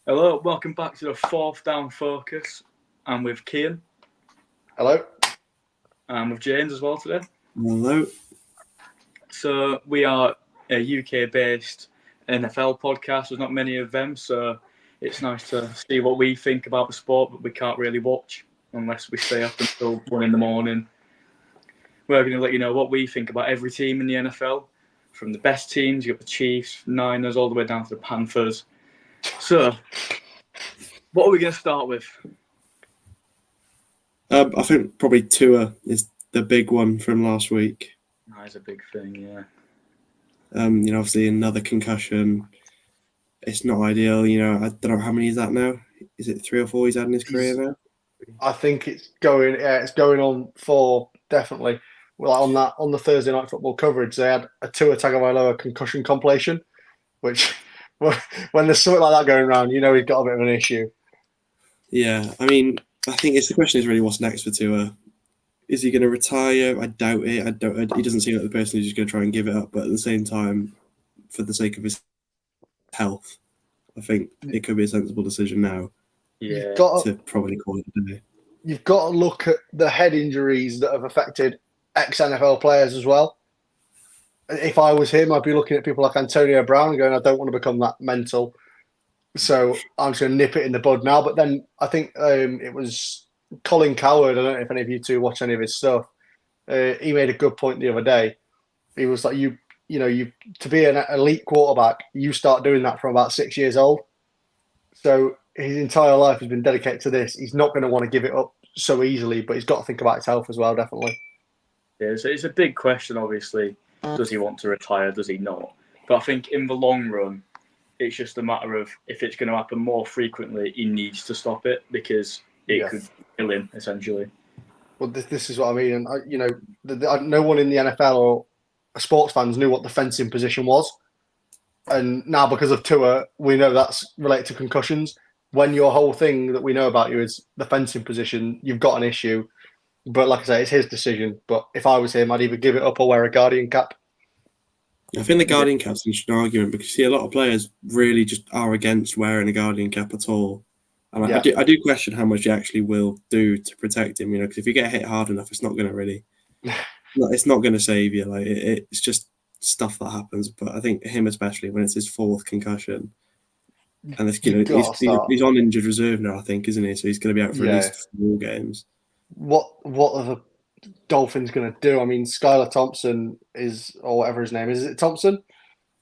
Hello, welcome back to the fourth down focus. I'm with Kian. Hello. I'm with James as well today. Hello. So we are a UK-based NFL podcast. There's not many of them, so it's nice to see what we think about the sport, but we can't really watch unless we stay up until 1 in the morning. We're going to let you know what we think about every team in the NFL, from the best teams, you've got the Chiefs, Niners, all the way down to the Panthers. So, what are we going to start with? I think probably Tua is the big one from last week. That's a big thing, yeah. Obviously another concussion. It's not ideal. I don't know how many is that now. Is it 3 or 4 he's had in his career now? I think it's going. Yeah, it's going on 4 definitely. Well, on the Thursday night football coverage, they had a Tua Tagovailoa concussion compilation, which when there's something like that going around, you know he's got a bit of an issue. Yeah, I mean, I think the question is really what's next for Tua. Is he going to retire? I doubt it. He doesn't seem like the person who's just going to try and give it up. But at the same time, for the sake of his health, I think it could be a sensible decision now. Yeah. To probably call it a day. You've got to look at the head injuries that have affected ex-NFL players as well. If I was him, I'd be looking at people like Antonio Brown and going, I don't want to become that mental. So I'm just going to nip it in the bud now. But then I think it was Colin Cowherd. I don't know if any of you two watch any of his stuff. He made a good point the other day. He was like, you to be an elite quarterback, you start doing that from about 6 years old. So his entire life has been dedicated to this. He's not going to want to give it up so easily, but he's got to think about his health as well, definitely. Yeah, so it's a big question, obviously. Does he want to retire? Does he not? But I think in the long run, it's just a matter of if it's going to happen more frequently, he needs to stop it because it could kill him, essentially. Well, this is what I mean. And, no one in the NFL or sports fans knew what the fencing position was. And now because of Tua, we know that's related to concussions. When your whole thing that we know about you is the fencing position, you've got an issue. But like I say, it's his decision. But if I was him, I'd either give it up or wear a Guardian cap. I think the Guardian cap's an interesting argument because you see a lot of players really just are against wearing a Guardian cap at all. And I do question how much he actually will do to protect him, because if you get hit hard enough, it's not going to really, it's not going to save you. Like it's just stuff that happens. But I think him especially when it's his 4th concussion, and it's, he's on injured reserve now, I think, isn't he? So he's going to be out for at least 4 games. What are the Dolphins going to do? I mean, Skylar Thompson is, or whatever his name is it Thompson?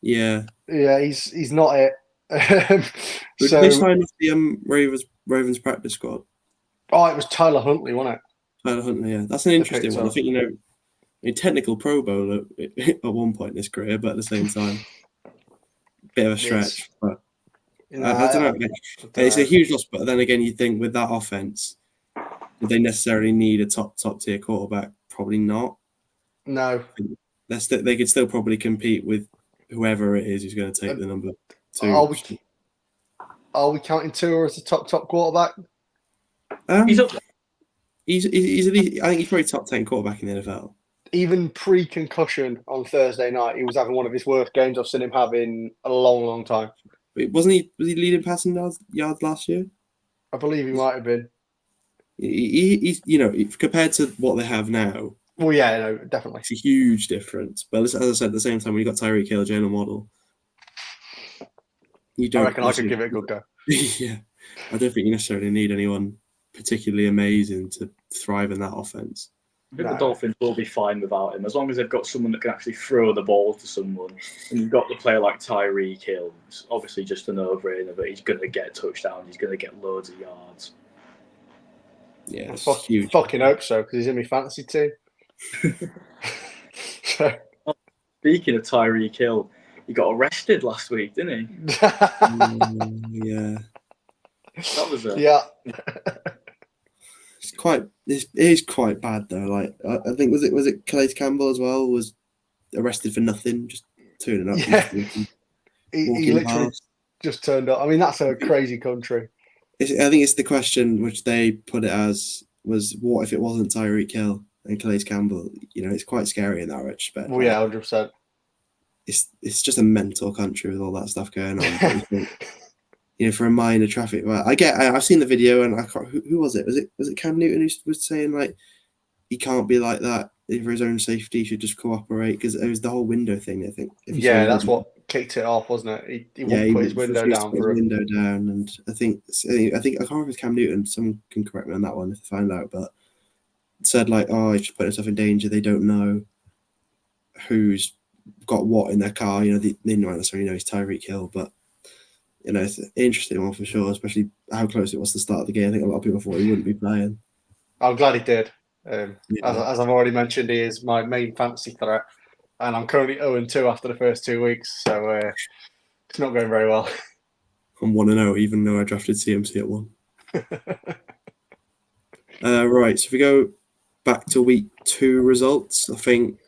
Yeah. Yeah, he's not it. So they signed off the Ravens practice squad. Oh, it was Tyler Huntley, wasn't it? Tyler Huntley, yeah. That's an interesting one. I think, a technical Pro Bowl at one point in his career, but at the same time, bit of a stretch. But I don't know. It's a huge loss, but then again, you think with that offense, would they necessarily need a top tier quarterback? Probably not. No. They could still probably compete with whoever it is who's going to take the number 2. Are we counting Tua as a top quarterback? He's up. He's I think he's probably top 10 quarterback in the NFL. Even pre-concussion on Thursday night, he was having one of his worst games I've seen him have in a long, long time. Was he leading passing yards last year? I believe he might have been. He's compared to what they have now. Well, yeah, no, definitely. It's a huge difference. But as I said, at the same time, when you got Tyreek Hill, Jalen Waddle, I reckon I could give it a good go. Yeah, I don't think you necessarily need anyone particularly amazing to thrive in that offense. I think the Dolphins will be fine without him as long as they've got someone that can actually throw the ball to someone. And you've got the player like Tyreek Hill. It's obviously just a no-brainer, but he's going to get a touchdown. He's going to get loads of yards. Yeah, I huge. Fucking hope so because he's in my fantasy team. Speaking of Tyreek Hill, he got arrested last week, didn't he? Yeah. That was it. Yeah. It is quite bad though. Like I think was it Calais Campbell as well was arrested for nothing, just turning up. Yeah. He literally just turned up. I mean, that's a crazy country. I think it's the question which they put it as was what if it wasn't Tyreek Hill and Calais Campbell? It's quite scary in that respect. Well, yeah, 100%. It's just a mental country with all that stuff going on. for a minor traffic. But I've seen the video, and I can't. Who was it? Was it Cam Newton who was saying like he can't be like that for his own safety? He should just cooperate because it was the whole window thing. I think. If you saw Yeah, the that's video. what kicked it off, wasn't it? He Yeah, wouldn't he put his window refused to down put for his him. window down, and I think I can't remember if it's Cam Newton. Someone can correct me on that one if they find out. But said like, oh, he's just put himself in danger. They don't know who's got what in their car. They don't necessarily know he's Tyreek Hill, but it's an interesting one for sure, especially how close it was to the start of the game. I think a lot of people thought he wouldn't be playing. I'm glad he did. Yeah. As I've already mentioned, he is my main fantasy threat, and I'm currently 0-2 after the first 2 weeks, so it's not going very well. I'm 1-0, even though I drafted CMC at 1. Right, so if we go back to week 2 results, I think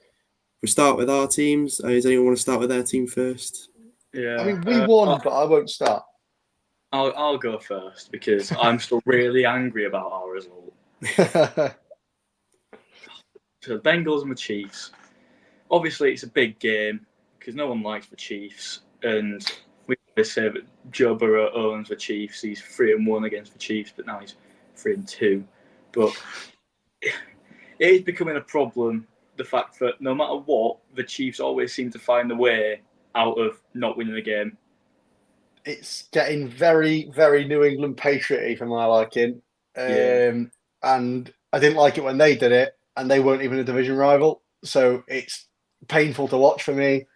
we start with our teams. Does anyone want to start with their team first? Yeah. I mean, we won, but I won't start. I'll go first because I'm still really angry about our result. So the Bengals and the Chiefs. Obviously, it's a big game because no one likes the Chiefs, and we always say that Joe Burrow owns the Chiefs. He's 3-1 against the Chiefs, but now he's 3-2. But it is becoming a problem. The fact that no matter what, the Chiefs always seem to find a way out of not winning the game. It's getting very, very New England Patriot-y for my liking. And I didn't like it when they did it, and they weren't even a division rival. So it's painful to watch for me.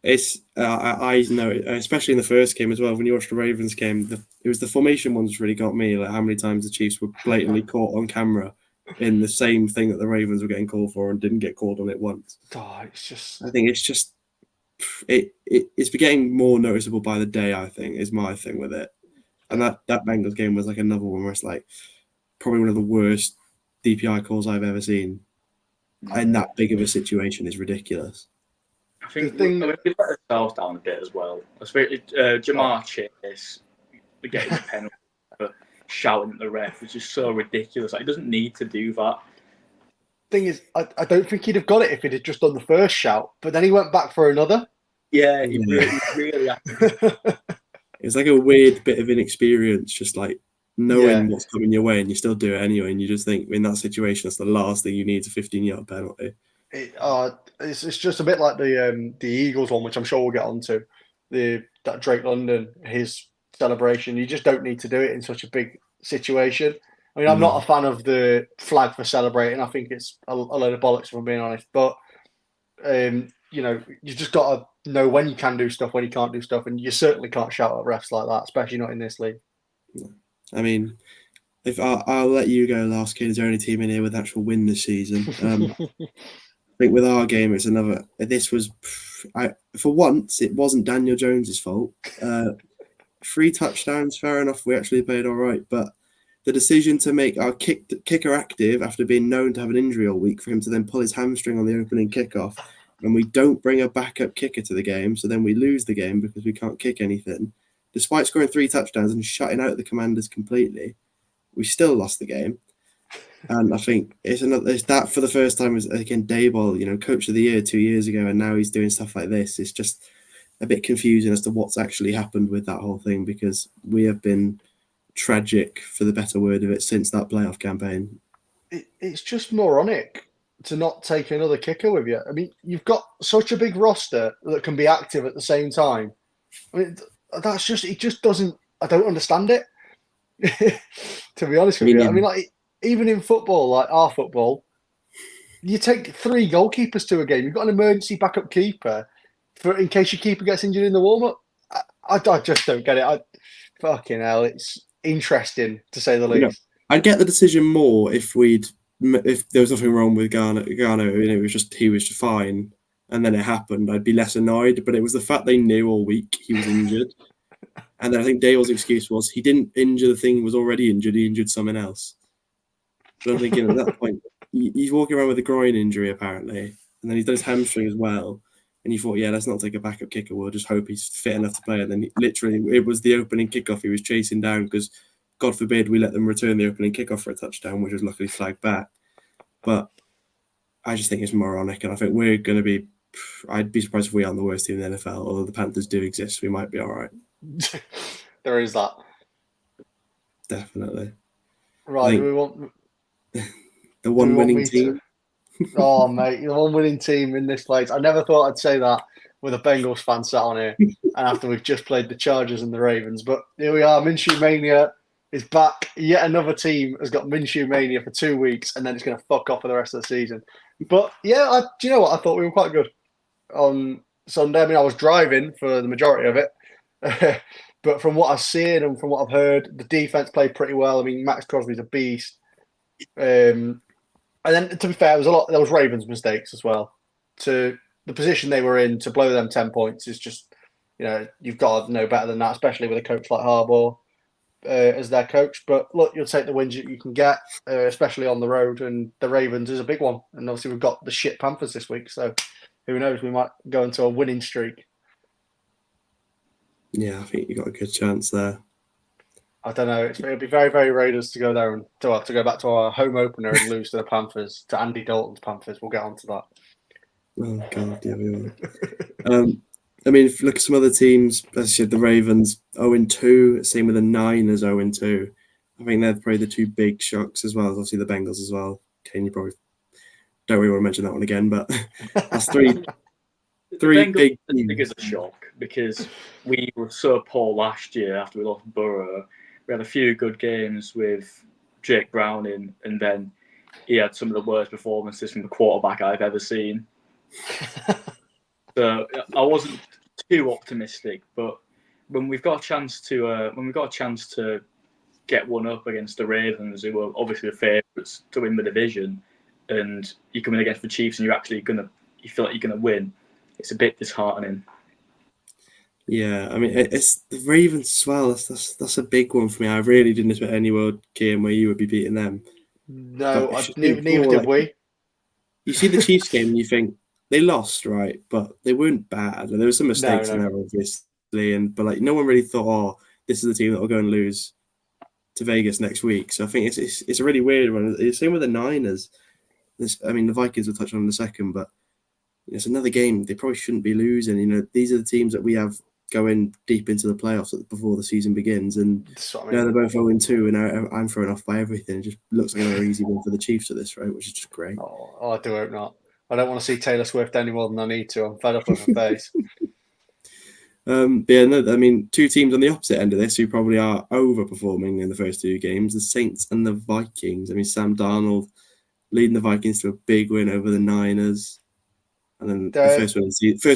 It's I know, especially in the first game as well. When you watched the Ravens game, it was the formation ones really got me. Like how many times the Chiefs were blatantly caught on camera in the same thing that the Ravens were getting called for and didn't get called on it once. Oh, it's just. I think it's just it's getting more noticeable by the day. I think is my thing with it, and that Bengals game was like another one where it's like probably one of the worst DPI calls I've ever seen, and that big of a situation is ridiculous. I think we let ourselves down a bit as well. Especially Jamar Chase getting the penalty for shouting at the ref, which is so ridiculous. Like, he doesn't need to do that. Thing is, I don't think he'd have got it if he'd have just done the first shout, but then he went back for another. Yeah, he really It's like a weird bit of inexperience, just like knowing what's coming your way, and you still do it anyway. And you just think in that situation, that's the last thing you need is a 15-yard penalty. It's just a bit like the Eagles one, which I'm sure we'll get onto. That Drake London, his celebration. You just don't need to do it in such a big situation. I mean, I'm not a fan of the flag for celebrating. I think it's a load of bollocks, if I'm being honest. But you just got to know when you can do stuff, when you can't do stuff, and you certainly can't shout at refs like that, especially not in this league. I mean, if I'll let you go last, kid. Is there any team in here with actual win this season? I think with our game, it's another. This was, for once, it wasn't Daniel Jones's fault. 3 touchdowns, fair enough. We actually played all right, but the decision to make our kicker active after being known to have an injury all week, for him to then pull his hamstring on the opening kickoff, and we don't bring a backup kicker to the game, so then we lose the game because we can't kick anything. Despite scoring 3 touchdowns and shutting out the Commanders completely, we still lost the game. And I think it's that for the first time was again Daboll, coach of the year 2 years ago, and now he's doing stuff like this. It's just a bit confusing as to what's actually happened with that whole thing, because we have been tragic, for the better word of it, since that playoff campaign. It's just moronic to not take another kicker with you. I mean, you've got such a big roster that can be active at the same time. I mean, it just doesn't. I don't understand it. To be honest with you, I mean, like, even in football, like our football, you take 3 goalkeepers to a game. You've got an emergency backup keeper in case your keeper gets injured in the warm up. I just don't get it. Fucking hell, it's interesting to say the least. I'd get the decision more if there was nothing wrong with Garner, it was just he was fine, and then it happened. I'd be less annoyed, but it was the fact they knew all week he was injured. And then I think Dale's excuse was he didn't injure the thing that was already injured, he injured someone else. But I'm thinking at that point, he's walking around with a groin injury apparently, and then he's done his hamstring as well. And you thought, let's not take a backup kicker. We'll just hope he's fit enough to play. And then literally, it was the opening kickoff he was chasing down because, God forbid, we let them return the opening kickoff for a touchdown, which was luckily flagged back. But I just think it's moronic, and I think we're going to be. I'd be surprised if we aren't the worst team in the NFL. Although the Panthers do exist, we might be all right. There is that. Definitely. Right, think do we want the one winning team. Oh, mate, the one winning team in this place. I never thought I'd say that with a Bengals fan sat on here, and after we've just played the Chargers and the Ravens. But here we are. Minshew Mania is back. Yet another team has got Minshew Mania for 2 weeks, and then it's going to fuck off for the rest of the season. But yeah, do you know what? I thought we were quite good on Sunday. I mean, I was driving for the majority of it. But from what I've seen and from what I've heard, the defense played pretty well. I mean, Max Crosby's a beast. And then, to be fair, there was Ravens' mistakes as well. To the position they were in, to blow them 10 points is just, you've got to know better than that, especially with a coach like Harbaugh as their coach. But look, you'll take the wins that you can get, especially on the road. And the Ravens is a big one. And obviously, we've got the shit Panthers this week. So who knows? We might go into a winning streak. Yeah, I think you got a good chance there. I don't know. It'll be very, very Raiders to go there and to go back to our home opener and lose to the Panthers, to Andy Dalton's Panthers. We'll get on to that. Oh God, yeah, we will. I mean, if you look at some other teams, as I said, the Ravens 0-2, same with the Niners 0-2. I think they're probably the two big shocks as well. Obviously, the Bengals as well. Kane, you probably don't really want to mention that one again, but that's three big teams. As a shock because we were so poor last year after we lost Burrow. We had a few good games with Jake Browning, and then he had some of the worst performances from the quarterback I've ever seen. So I wasn't too optimistic, but when we've got a chance to get one up against the Ravens, who were obviously the favourites to win the division, and you come in against the Chiefs and you feel like you're gonna win, it's a bit disheartening. Yeah, I mean, it's the Ravens as well. That's a big one for me. I really didn't expect any world game where you would be beating them. No, neither did we. You see the Chiefs game and you think they lost, right? But they weren't bad. There were some mistakes in there, obviously, but no one really thought, oh, this is the team that will go and lose to Vegas next week. So I think it's a really weird one. It's same with the Niners. The Vikings will touch on in a second, but it's another game they probably shouldn't be losing. These are the teams that we have going deep into the playoffs before the season begins, and they're both 0-2, and I'm thrown off by everything. It just looks like another easy one for the Chiefs at this rate, which is just great. Oh, I do hope not. I don't want to see Taylor Swift any more than I need to. I'm fed up with her face. Two teams on the opposite end of this who probably are overperforming in the first two games: the Saints and the Vikings. I mean, Sam Darnold leading the Vikings to a big win over the Niners. And then the first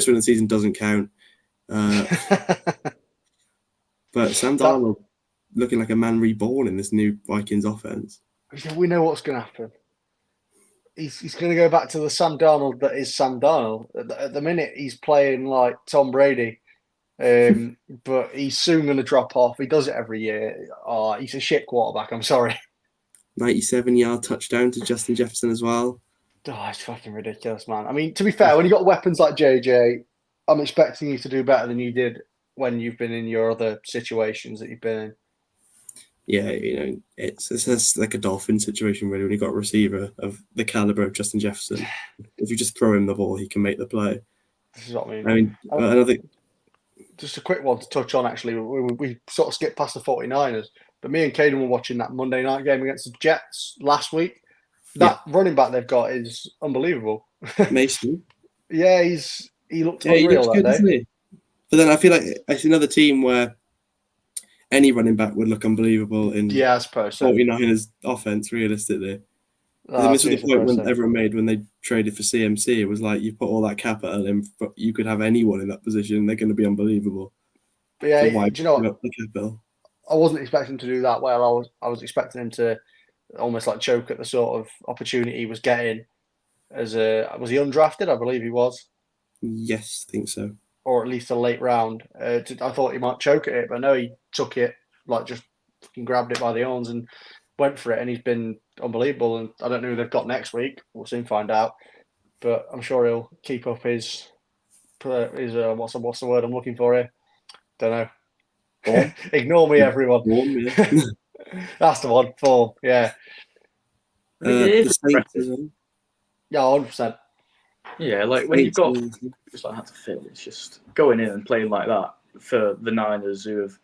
win of the season doesn't count. But Sam Darnold looking like a man reborn in this new Vikings offense. We know what's going to happen. He's going to go back to the Sam Darnold that is Sam Darnold. At the minute, he's playing like Tom Brady. But he's soon going to drop off. He does it every year. Oh, he's a shit quarterback. I'm sorry. 97-yard touchdown to Justin Jefferson as well. Oh, it's fucking ridiculous, man. I mean, to be fair, when you got weapons like JJ, I'm expecting you to do better than you did when you've been in your other situations that you've been in. Yeah, it's like a Dolphin situation really when you got a receiver of the caliber of Justin Jefferson. If you just throw him the ball, he can make the play. This is what I mean. I mean, another. Just a quick one to touch on, actually. We sort of skipped past the 49ers, but me and Caden were watching that Monday night game against the Jets last week. That running back they've got is unbelievable. Mason. Yeah, he looked unreal that day. Isn't he? But then I feel like it's another team where any running back would look unbelievable in I suppose so. 49ers offense, realistically. This was the point everyone made when they traded for CMC. It was like you put all that capital in, but you could have anyone in that position. They're going to be unbelievable. But yeah, do you know what? I wasn't expecting to do that well. I was expecting him to almost like choke at the sort of opportunity he was getting. Was he undrafted? I believe he was. Yes, I think so. Or at least a late round. I thought he might choke at it, but no, he took it, like just fucking grabbed it by the horns and went for it. And he's been unbelievable. And I don't know who they've got next week. We'll soon find out. But I'm sure he'll keep up his what's the word I'm looking for here? Don't know. Ignore me, everyone. That's the one. Form, yeah. The Saints as well. Yeah, 100%. Yeah, like when you've got just like how to feel, it's just going in and playing like that. for the Niners, who have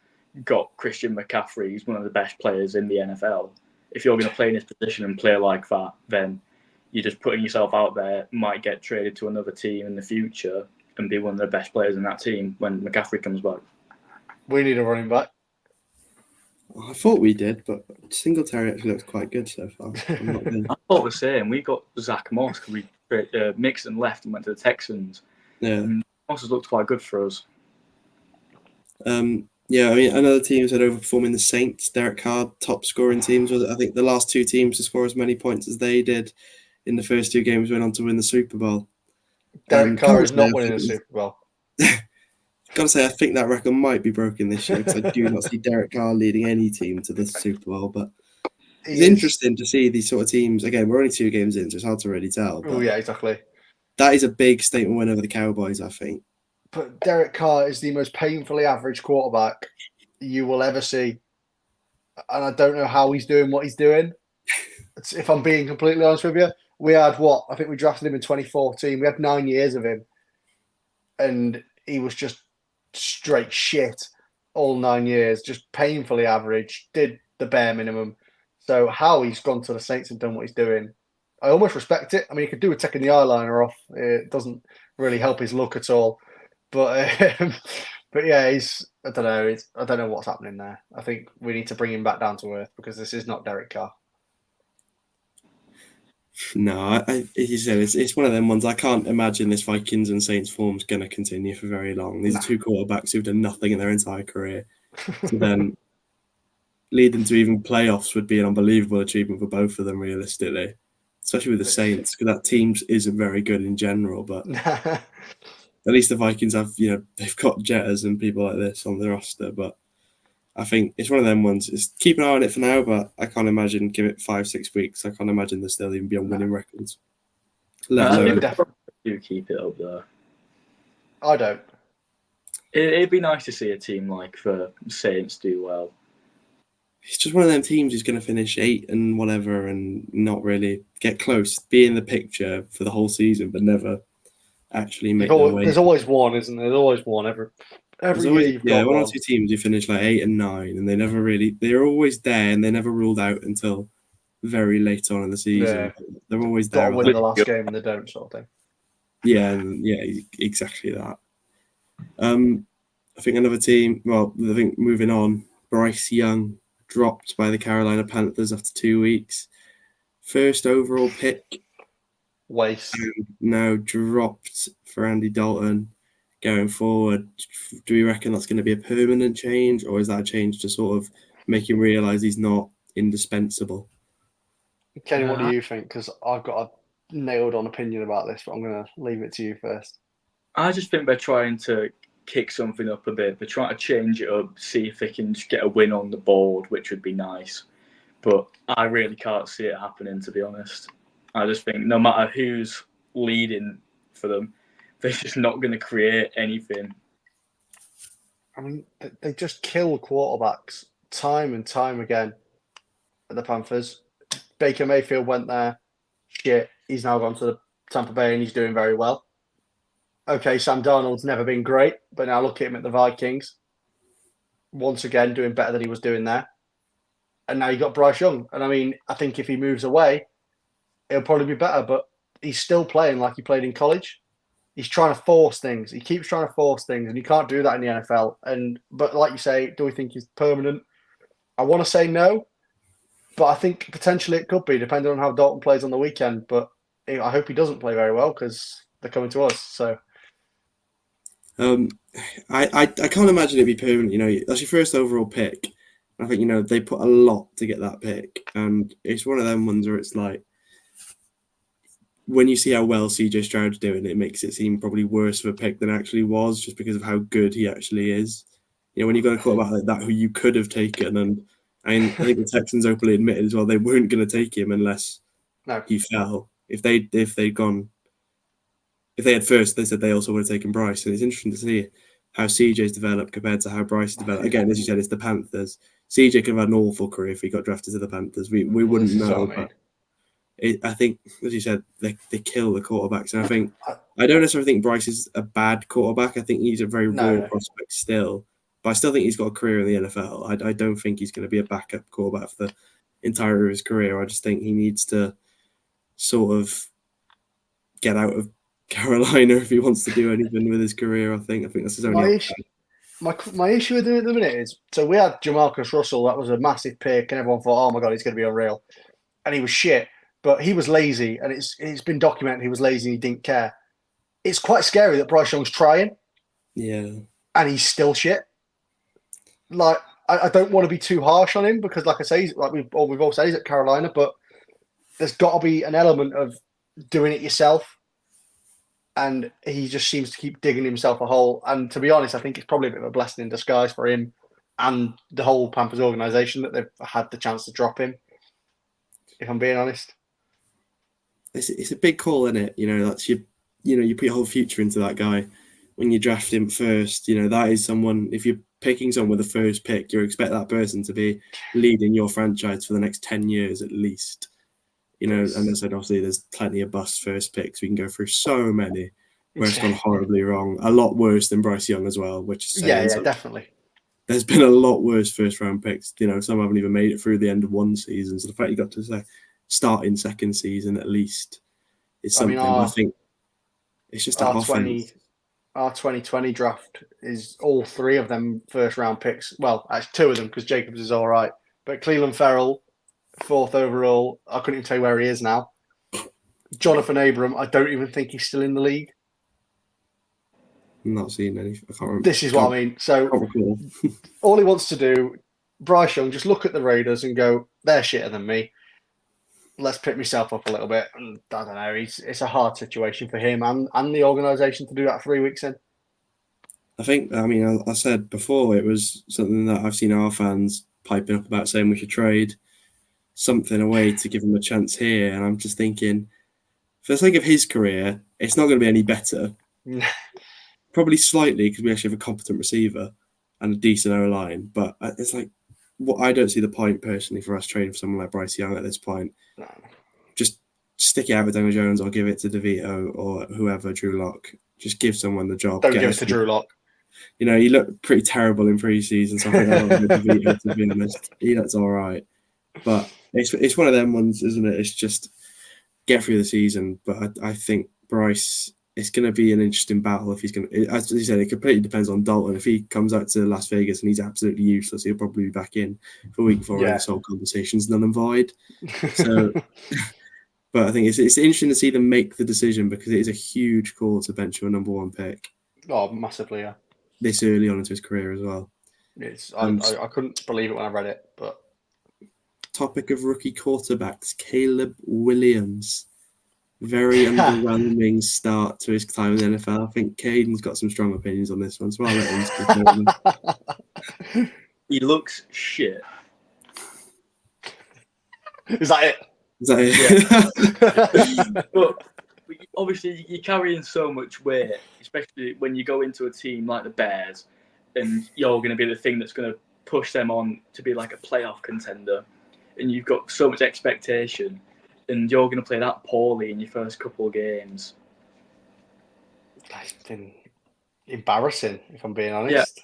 got Christian McCaffrey, who's one of the best players in the NFL. If you're going to play in his position and play like that, then you're just putting yourself out there, might get traded to another team in the future and be one of the best players in that team when McCaffrey comes back. We need a running back. I thought we did, but Singletary actually looks quite good so far. I thought the same. We got Zach Moss because we Mixon left and went to the Texans. Yeah. And Moss has looked quite good for us. Yeah, I mean, another team said overperforming the Saints. Derek Carr, top scoring teams. I think the last two teams to score as many points as they did in the first two games went on to win the Super Bowl. Derek Carr is not winning a Super Bowl. Gotta say, I think that record might be broken this year because I do not see Derek Carr leading any team to the Super Bowl. But it's interesting to see these sort of teams. Again, we're only 2 games in, so it's hard to really tell. Oh, yeah, exactly. That is a big statement win over the Cowboys, I think. But Derek Carr is the most painfully average quarterback you will ever see. And I don't know how he's doing what he's doing. If I'm being completely honest with you, we had what? I think we drafted him in 2014. We had 9 years of him. And he was just straight shit all 9 years, just painfully average, did the bare minimum. So how he's gone to the Saints and done what he's doing, I almost respect it. I mean, he could do with taking the eyeliner off. It doesn't really help his look at all. But yeah, I don't know. I don't know what's happening there. I think we need to bring him back down to earth because this is not Derek Carr. No, as you said, it's one of them ones. I can't imagine this Vikings and Saints form's going to continue for very long. These are two quarterbacks who've done nothing in their entire career. So then lead them to even playoffs would be an unbelievable achievement for both of them, realistically. Especially with the Saints, because that team isn't very good in general. But at least the Vikings have, they've got Jetters and people like this on the roster. But I think it's one of them ones. It's keep an eye on it for now, but I can't imagine, give it 5-6 weeks, I can't imagine they'll still even be on winning records. I do keep it up there. I don't. It'd be nice to see a team like the Saints do well. It's just one of them teams who's going to finish 8 and whatever and not really get close, be in the picture for the whole season, but never actually make their way. There's always one, isn't there? There's always one every year. You've got one one. or two teams who finish like 8 and 9, and they're always there, and they're never ruled out until very late on in the season. Yeah. They're always there. Got to win the last game and they don't, sort of thing. Yeah, exactly that. I think another team. Well, I think moving on, Bryce Young dropped by the Carolina Panthers after 2 weeks. First overall pick. Waste. Now dropped for Andy Dalton. Going forward, do we reckon that's going to be a permanent change, or is that a change to sort of make him realise he's not indispensable? Kenny, what do you think? Because I've got a nailed-on opinion about this, but I'm going to leave it to you first. I just think they're trying to kick something up a bit. They're trying to change it up, see if they can just get a win on the board, which would be nice. But I really can't see it happening, to be honest. I just think no matter who's leading for them, they're just not going to create anything. I mean, they just kill quarterbacks time and time again at the Panthers. Baker Mayfield went there. Shit, he's now gone to the Tampa Bay and he's doing very well. Okay, Sam Darnold's never been great, but now look at him at the Vikings. Once again, doing better than he was doing there. And now you got Bryce Young. And I mean, I think if he moves away, it'll probably be better, but he's still playing like he played in college. He's trying to force things. He keeps trying to force things, and you can't do that in the NFL. But like you say, do we think he's permanent? I want to say no, but I think potentially it could be, depending on how Dalton plays on the weekend. But I hope he doesn't play very well because they're coming to us. So, I can't imagine it'd be permanent. That's your first overall pick. I think they put a lot to get that pick, and it's one of them ones where it's like, when you see how well CJ Stroud's doing, it makes it seem probably worse of a pick than it actually was, just because of how good he actually is. When you've got a quarterback like that who you could have taken, and I think the Texans openly admitted as well they weren't going to take him unless he fell. If they had first, they said they also would have taken Bryce, and it's interesting to see how CJ's developed compared to how Bryce developed. Again, as you said, it's the Panthers. CJ could have had an awful career if he got drafted to the Panthers. We wouldn't know. I think, as you said, they kill the quarterbacks. And I don't necessarily think Bryce is a bad quarterback. I think he's a very raw prospect still. But I still think he's got a career in the NFL. I don't think he's going to be a backup quarterback for the entirety of his career. I just think he needs to sort of get out of Carolina if he wants to do anything with his career. I think that's his only option. My issue with him at the minute is, so we had Jamarcus Russell. That was a massive pick, and everyone thought, oh my God, he's going to be unreal. And he was shit, but he was lazy, and it's been documented he was lazy and he didn't care. It's quite scary that Bryce Young's trying. Yeah. And he's still shit. Like, I don't want to be too harsh on him because, like I say, we've all said, he's at Carolina, but there's got to be an element of doing it yourself. And he just seems to keep digging himself a hole. And to be honest, I think it's probably a bit of a blessing in disguise for him and the whole Panthers organization that they've had the chance to drop him, if I'm being honest. It's a big call, isn't it? That's you put your whole future into that guy. When you draft him first, that is someone, if you're picking someone with the first pick, you expect that person to be leading your franchise for the next 10 years at least. And as I said, obviously, there's plenty of bust first picks. We can go through so many where it's gone horribly wrong. A lot worse than Bryce Young as well, which is saying definitely. There's been a lot worse first round picks. Some haven't even made it through the end of one season. So the fact you got to start in second season at least is something. I think it's just our offense. Our 2020 draft is all three of them first round picks. Well, actually two of them because Jacobs is all right. But Cleveland Ferrell, 4th overall, I couldn't even tell you where he is now. Jonathan Abram, I don't even think he's still in the league. I'm not seeing any. I can't remember. This is what I mean. So all he wants to do, Bryce Young, just look at the Raiders and go, they're shitter than me. Let's pick myself up a little bit. And I don't know. It's a hard situation for him and the organisation to do that 3 weeks in. I think, I said before, it was something that I've seen our fans piping up about, saying we should trade something away to give him a chance here. And I'm just thinking, for the sake of his career, it's not going to be any better. Probably slightly, because we actually have a competent receiver and a decent O-line. But it's like, I don't see the point personally for us trading for someone like Bryce Young at this point. No. Just stick it out with Daniel Jones or give it to DeVito or whoever, Drew Lock. Just give someone the job. Don't give it to Drew Lock. He looked pretty terrible in pre-season, so I think I'll give DeVito, to be honest. He looks all right. But it's one of them ones, isn't it? It's just get through the season. But I think Bryce, it's going to be an interesting battle if he's going to, as you said, it completely depends on Dalton. If he comes out to Las Vegas and he's absolutely useless, he'll probably be back in for week 4 and this whole conversation's null and void. So, but I think it's interesting to see them make the decision because it is a huge call to bench your number 1 pick. Oh, massively, yeah. This early on into his career as well. I couldn't believe it when I read it. But topic of rookie quarterbacks, Caleb Williams. Very underwhelming start to his time in the NFL. I think Caden's got some strong opinions on this one, so I'll let him speak. He looks shit. Is that it? Yeah. But obviously, you're carrying so much weight, especially when you go into a team like the Bears, and you're going to be the thing that's going to push them on to be like a playoff contender, and you've got so much expectation. And you're going to play that poorly in your first couple of games. That's been embarrassing, if I'm being honest.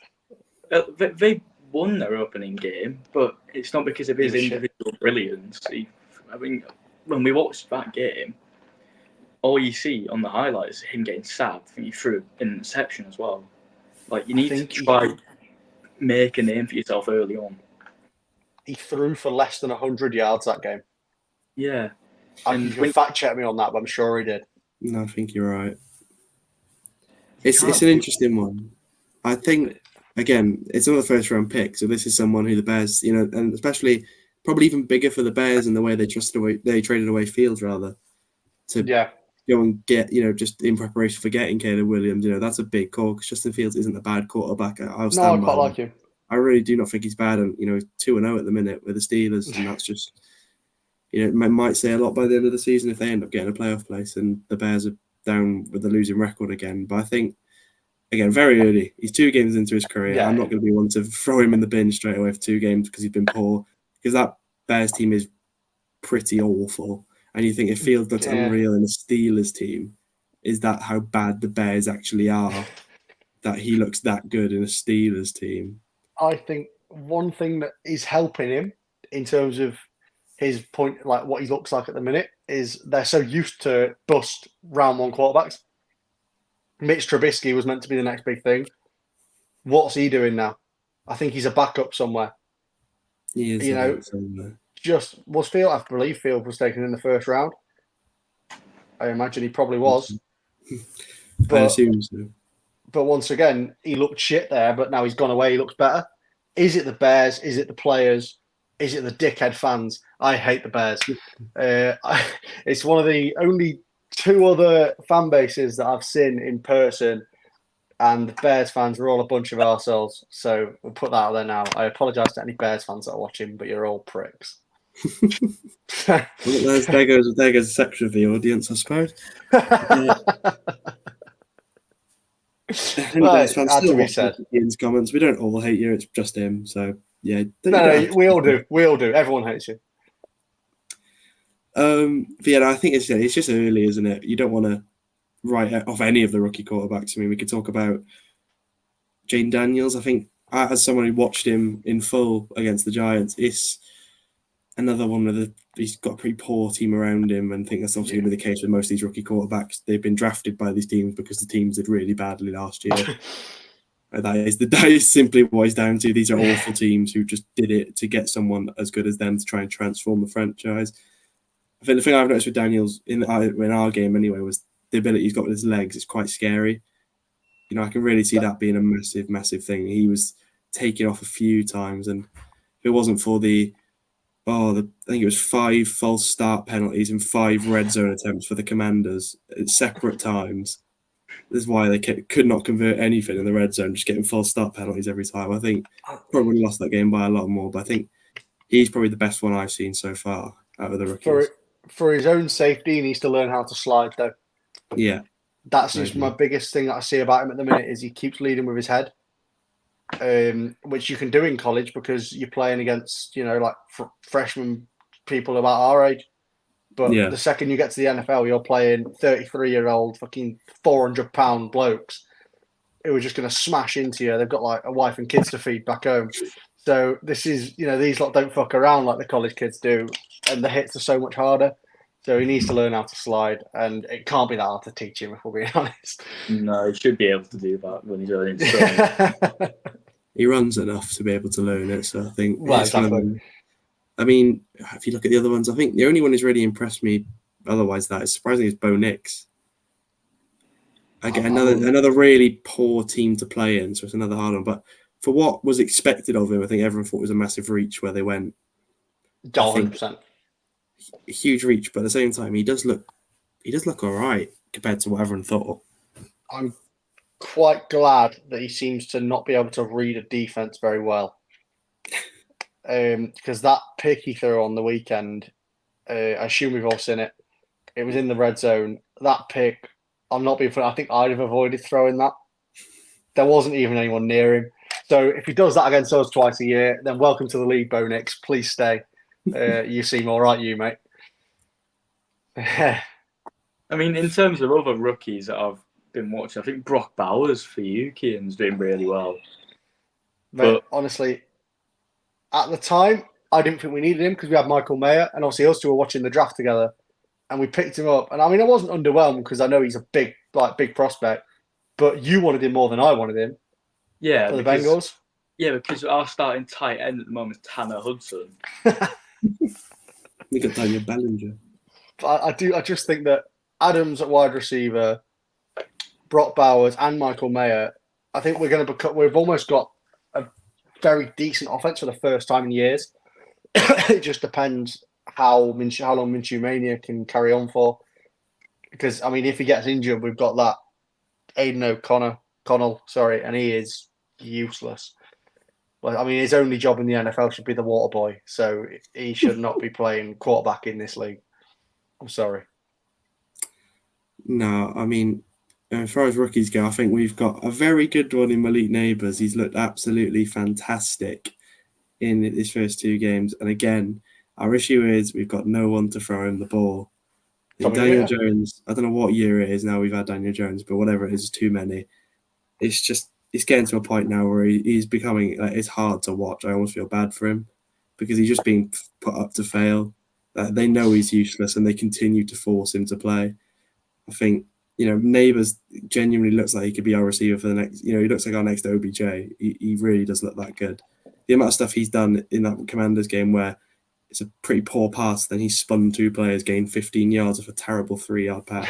Yeah. They won their opening game, but it's not because of his individual brilliance. When we watched that game, all you see on the highlights is him getting sacked. I think he threw an interception as well. Like, you need to try make a name for yourself early on. He threw for less than 100 yards that game. Yeah. You can fact check me on that, but I'm sure he did. No, I think you're right. It's an interesting one. I think, again, it's another first round pick. So this is someone who the Bears, and especially probably even bigger for the Bears in the way they traded away Fields rather to go and get, just in preparation for getting Caleb Williams. That's a big call because Justin Fields isn't a bad quarterback. I quite like him. I really do not think he's bad. And, 2-0 at the minute with the Steelers. And that's just, it might say a lot by the end of the season if they end up getting a playoff place and the Bears are down with the losing record again. But I think, again, very early. He's 2 games into his career. Yeah. I'm not going to be one to throw him in the bin straight away for 2 games because he's been poor. Because that Bears team is pretty awful. and you think if Fields looks unreal in a Steelers team, is that how bad the Bears actually are? That he looks that good in a Steelers team? I think one thing that is helping him in terms of his point, like what he looks like at the minute, is they're so used to bust round one quarterbacks. Mitch Trubisky was meant to be the next big thing. What's he doing now? I think he's a backup somewhere. He is, You know, somewhere. just was Field. I believe Field was taken in the first round. I imagine he probably was. I assume so. But once again, he looked shit there, but now he's gone away. He looks better. Is it the Bears? Is it the players? Is it the dickhead fans? I hate the Bears. It's one of the only two other fan bases that I've seen in person, and the Bears fans are all a bunch of arseholes. So we'll put that out there now. I apologise to any Bears fans that are watching, but you're all pricks. Well, there goes a section of the audience, I suppose. Well, had to be said. Ian's comments. We don't all hate you. It's just him. So yeah. No, we all do. We all do. Everyone hates you. But yeah, I think it's just early, isn't it? You don't want to write off any of the rookie quarterbacks. I mean, we could talk about Jane Daniels. I think as someone who watched him in full against the Giants, it's another one where he's got a pretty poor team around him, and I think that's obviously going to be the case with most of these rookie quarterbacks. They've been drafted by these teams because the teams did really badly last year. That is simply what it's down to. These are awful teams who just did it to get someone as good as them to try and transform the franchise. I think the thing I've noticed with Daniels in our game anyway was the ability he's got with his legs. It's quite scary. You know, I can really see that being a massive, massive thing. He was taken off a few times, and if it wasn't for I think it was 5 false start penalties and 5 red zone attempts for the Commanders at separate times. This is why they could not convert anything in the red zone, just getting false start penalties every time. I think probably lost that game by a lot more, but I think he's probably the best one I've seen so far out of the rookies. For his own safety, he needs to learn how to slide, though. Yeah. That's just my biggest thing that I see about him at the minute is he keeps leading with his head, which you can do in college because you're playing against, like freshman people about our age. But the second you get to the NFL, you're playing 33-year-old fucking 400-pound blokes who are just going to smash into you. They've got like a wife and kids to feed back home. So this is, these lot don't fuck around like the college kids do, and the hits are so much harder. So he needs to learn how to slide, and it can't be that hard to teach him, if we're being honest. No, he should be able to do that when he's earning so. He runs enough to be able to learn it, so I think. Well, exactly. I mean, if you look at the other ones, I think the only one who's really impressed me, otherwise that is surprisingly, is Bo Nix. Again, another really poor team to play in, so it's another hard one. But for what was expected of him, I think everyone thought it was a massive reach where they went. 100%. A huge reach, but at the same time, he does look all right compared to what everyone thought. I'm quite glad that he seems to not be able to read a defense very well. Because that pick he threw on the weekend, I assume we've all seen it. It was in the red zone. That pick, I'm not being funny, I think I'd have avoided throwing that. There wasn't even anyone near him. So if he does that against us twice a year, then welcome to the league, Bo Nix. Please stay. You seem all right, you mate. I mean, in terms of other rookies that I've been watching, I think Brock Bowers for you, Keaton's doing really well. But honestly, at the time, I didn't think we needed him because we had Michael Mayer, and obviously us two were watching the draft together, and we picked him up. And I mean, I wasn't underwhelmed because I know he's a big prospect, but you wanted him more than I wanted him. Yeah, for the Bengals. Yeah, because our starting tight end at the moment is Tanner Hudson. We got Daniel Bellinger. I just think that Adams at wide receiver, Brock Bowers, and Michael Mayer. I think we've almost got a very decent offense for the first time in years. It just depends how long Minshew Mania can carry on for. Because I mean, if he gets injured, we've got that Aiden O'Connell, and he is useless. Well, I mean, his only job in the NFL should be the water boy, so he should not be playing quarterback in this league. I'm sorry. No, I mean, as far as rookies go, I think we've got a very good one in Malik Neighbours. He's looked absolutely fantastic in his first 2 games. And again, our issue is we've got no one to throw him the ball. Daniel Jones, I don't know what year it is now we've had Daniel Jones, but whatever it is, too many. It's getting to a point now where he's becoming, it's hard to watch. I almost feel bad for him because he's just being put up to fail. They know he's useless and they continue to force him to play. I think, Neighbours genuinely looks like he could be our receiver for the next, he looks like our next OBJ. He really does look that good. The amount of stuff he's done in that Commanders game where it's a pretty poor pass, then he spun 2 players, gained 15 yards of a terrible 3-yard pass.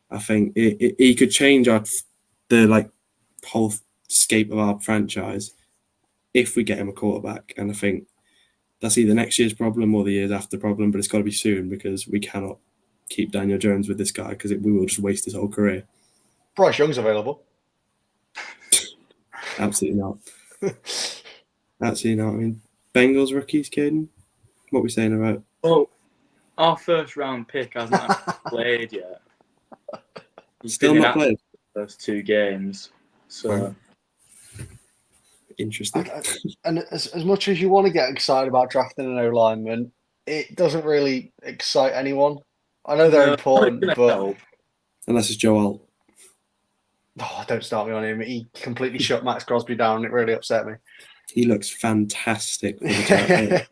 I think he could change the whole scape of our franchise if we get him a quarterback. And I think that's either next year's problem or the years after problem, but it's got to be soon because we cannot keep Daniel Jones with this guy because we will just waste his whole career. Bryce Young's available. Absolutely not. Absolutely not. I mean, Bengals rookies, Caden? What are we saying about? Well, our first round pick hasn't actually played yet. He's Still not played? The first 2 games. So interesting. And as much as you want to get excited about drafting an O-lineman, it doesn't really excite anyone. I know they're important, but unless it's Joe Alt. Oh, don't start me on him. He completely shut Max Crosby down. And it really upset me. He looks fantastic. For the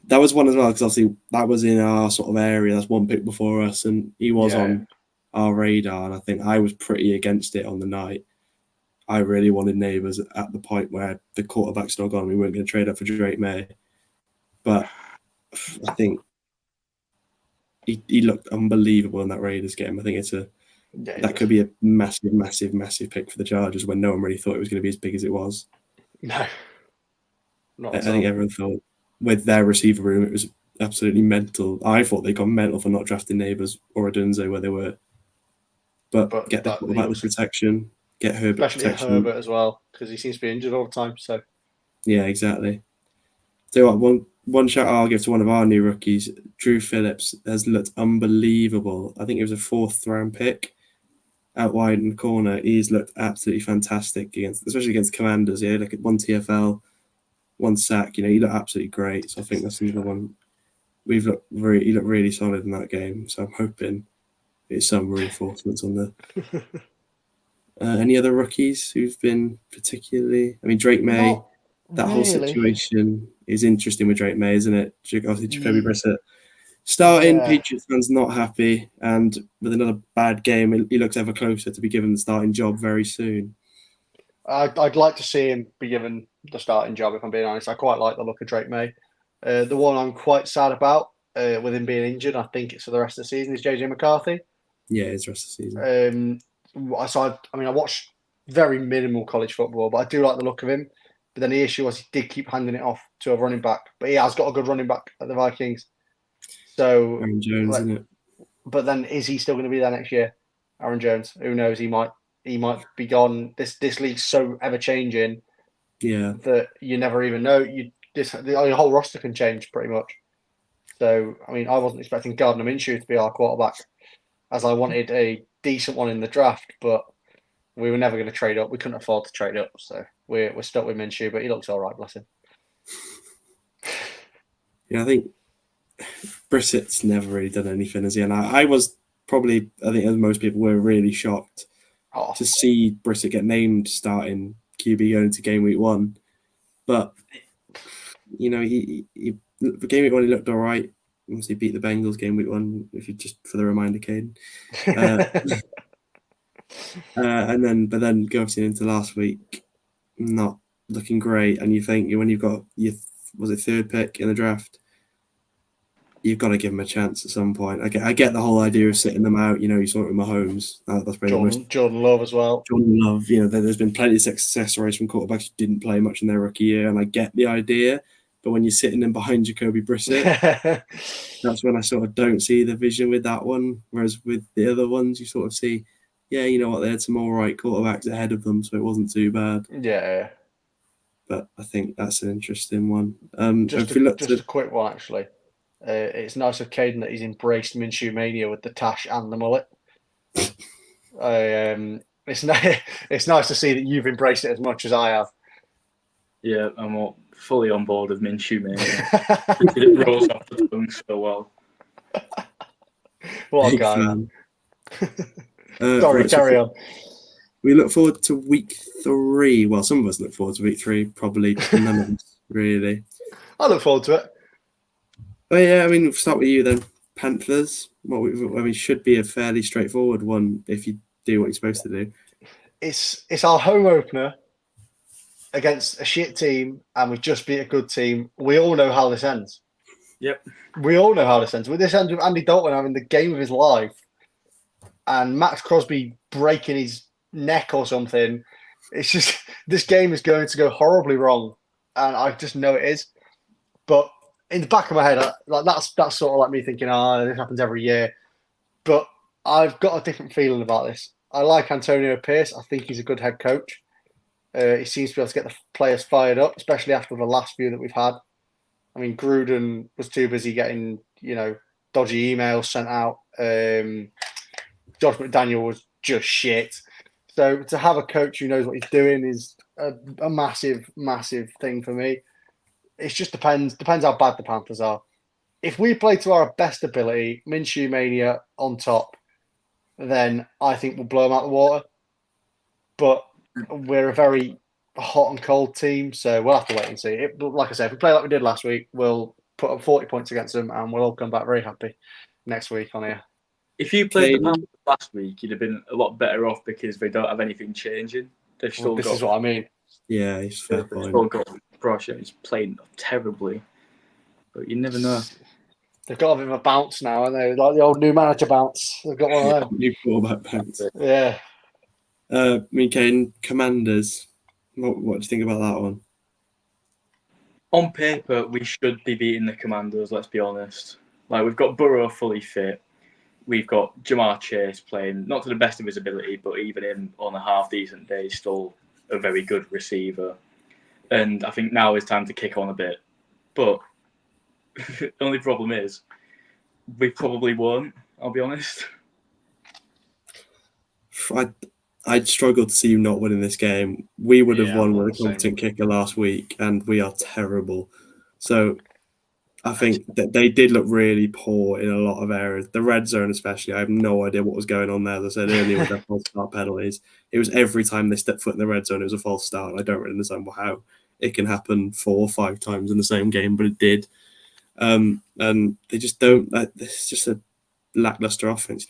that was one as well, because obviously that was in our sort of area. That's one pick before us, and he was on our radar. And I think I was pretty against it on the night. I really wanted Neighbours at the point where the quarterback's not gone. We weren't going to trade up for Drake May. But I think he looked unbelievable in that Raiders game. I think that could be a massive, massive, massive pick for the Chargers when no one really thought it was going to be as big as it was. No. I think everyone thought with their receiver room, it was absolutely mental. I thought they got mental for not drafting Neighbours or Odunze where they were. But get the quarterback with protection, get Herbert especially protection. Herbert as well, because he seems to be injured all the time. So yeah, exactly. So one shout out I'll give to one of our new rookies, Drew Phillips, has looked unbelievable. I think it was a 4th round pick out wide in the corner. He's looked absolutely fantastic especially against Commanders. Yeah, look at 1 TFL, 1 sack. He looked absolutely great. So I think that's another one. He looked really solid in that game. So I'm hoping it's some reinforcements on the. Any other rookies who've been particularly? I mean, Drake May. That whole situation is interesting with Drake May, isn't it? Obviously, Jacoby Brissett starting. Patriots fans not happy, and with another bad game, he looks ever closer to be given the starting job very soon. I'd like to see him be given the starting job, if I'm being honest. I quite like the look of Drake May. The one I'm quite sad about with him being injured, I think it's for the rest of the season, is JJ McCarthy. Yeah, it's the rest of the season. I watched very minimal college football, but I do like the look of him. But then the issue was he did keep handing it off to a running back. But he has got a good running back at the Vikings. So Aaron Jones, isn't it? But then is he still going to be there next year? Aaron Jones. Who knows? He might be gone. This league's so ever changing. Yeah. That you never even know. The whole roster can change pretty much. So I mean, I wasn't expecting Gardner Minshew to be our quarterback, as I wanted a decent one in the draft, but we were never going to trade up. We couldn't afford to trade up, so we're stuck with Minshew. But he looks all right, bless him. Yeah, I think Brissett's never really done anything, has he? And I was probably, I think as most people were, really shocked to see Brissett get named starting QB going into game week 1. But he for game week 1 he looked all right. Obviously beat the Bengals game week 1. If you just for the reminder, Caden. But then go obviously into last week, not looking great. And you think when you've got your 3rd pick in the draft, you've got to give him a chance at some point. I get the whole idea of sitting them out. You saw it with Mahomes. That's probably Jordan Love as well. Jordan Love. There's been plenty of success stories from quarterbacks who didn't play much in their rookie year, and I get the idea. But when you're sitting in behind Jacoby Brissett, that's when I sort of don't see the vision with that one. Whereas with the other ones, you sort of see, yeah, you know what, they had some all right quarterbacks ahead of them, so it wasn't too bad. Yeah. But I think that's an interesting one. Just a quick one, actually. It's nice of Caden that he's embraced Minshew mania with the tash and the mullet. It's nice to see that you've embraced it as much as I have. Yeah, I'm fully on board with Minshew mania. It rolls off the tongue so well. What a Big guy, fan. man. Sorry, Right, so carry on. we look forward to week 3. Well, some of us look forward to week 3. Probably none of us, really. I look forward to it. But yeah, I mean, we'll start with you then. Panthers. Should be a fairly straightforward one if you do what you're supposed to do. It's our home opener against a shit team, and we just beat a good team. We all know how this ends. Yep. We all know how this ends. This ends with Andy Dalton having the game of his life, and Max Crosby breaking his neck or something. It's just this game is going to go horribly wrong, and I just know it is. But in the back of my head, that's sort of like me thinking, this happens every year. But I've got a different feeling about this. I like Antonio Pierce. I think he's a good head coach. He seems to be able to get the players fired up, especially after the last few that we've had. I mean, Gruden was too busy getting, dodgy emails sent out. Josh McDaniel was just shit. So to have a coach who knows what he's doing is a massive, massive thing for me. It just depends how bad the Panthers are. If we play to our best ability, Minshew Mania on top, then I think we'll blow them out the water. But we're a very hot and cold team, so we'll have to wait and see. Like I said, if we play like we did last week, we'll put up 40 points against them, and we'll all come back very happy next week on here. If you played the Panthers last week, you'd have been a lot better off because they don't have anything changing. They've still This is what I mean. Yeah, it's fair they've point. still got Bryce. He's playing terribly, but you never know. They've got a bit of a bounce now, and they like the old new manager bounce. They've got one of them. New quarterback bounce. Yeah. Kane, Commanders. What do you think about that one? On paper, we should be beating the Commanders. Let's be honest. Like we've got Burrow fully fit. We've got Jamar Chase playing not to the best of his ability, but even him on a half decent day, still a very good receiver. And I think now is time to kick on a bit. But the only problem is we probably won't. I'll be honest. I'd struggle to see you not winning this game. We would have won with a same. competent kicker last week, and we are terrible. So I think that they did look really poor in a lot of areas. The red zone especially, I have no idea what was going on there. As I said earlier with their false start penalties, it was every time they stepped foot in the red zone, it was a false start. And I don't really understand how it can happen 4 or 5 times in the same game, but it did. And they just don't. It's just a lackluster offense.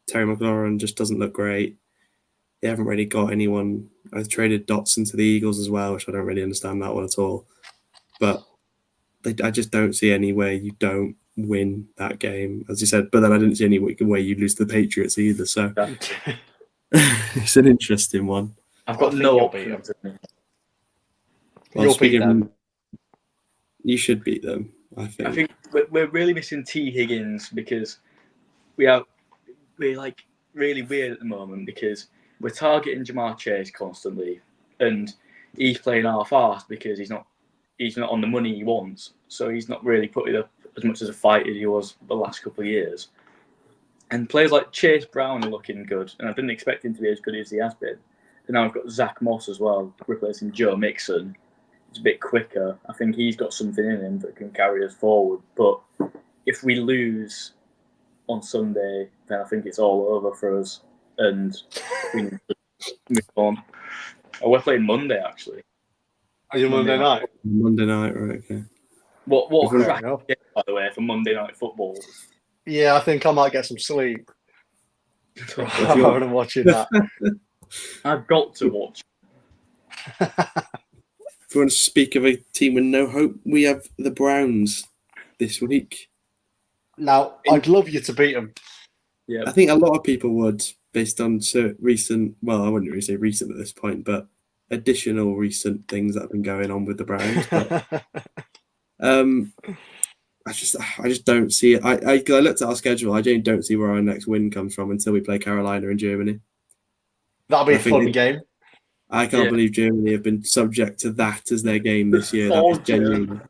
Terry McLaurin just doesn't look great. They haven't really got anyone. I traded Dotson to the Eagles as well, which I don't really understand that one at all. But I just don't see any way you don't win that game, as you said. But then I didn't see any way you lose to the Patriots either. So it's an interesting one. I've got no options. You'll beat them. You should beat them, I think. I think we're really missing T. Higgins because we're like really weird at the moment because we're targeting Jamar Chase constantly, and he's playing half-assed because he's not on the money he wants, so he's not really putting up as much as a fight as he was the last couple of years. And players like Chase Brown are looking good, and I didn't expect him to be as good as he has been. And now I've got Zach Moss as well, replacing Joe Mixon. It's a bit quicker. I think he's got something in him that can carry us forward. But if we lose on Sunday, then I think it's all over for us, and we need to move on. Oh, we're playing Monday, actually. Are you Monday night? Monday night, right? Okay. What a crack game, by the way, for Monday Night Football. Yeah, I think I might get some sleep. I'm going to watch that. I've got to watch. If you want to speak of a team with no hope, we have the Browns this week. Now, I'd love you to beat them. Yeah, I think a lot of people would, based on recent, well, I wouldn't really say recent at this point, but additional recent things that have been going on with the Browns. But, I just don't see it. I looked at our schedule. I genuinely don't see where our next win comes from until we play Carolina in Germany. That'll be a fun game. I can't believe Germany have been subject to that as their game this year. That is genuine.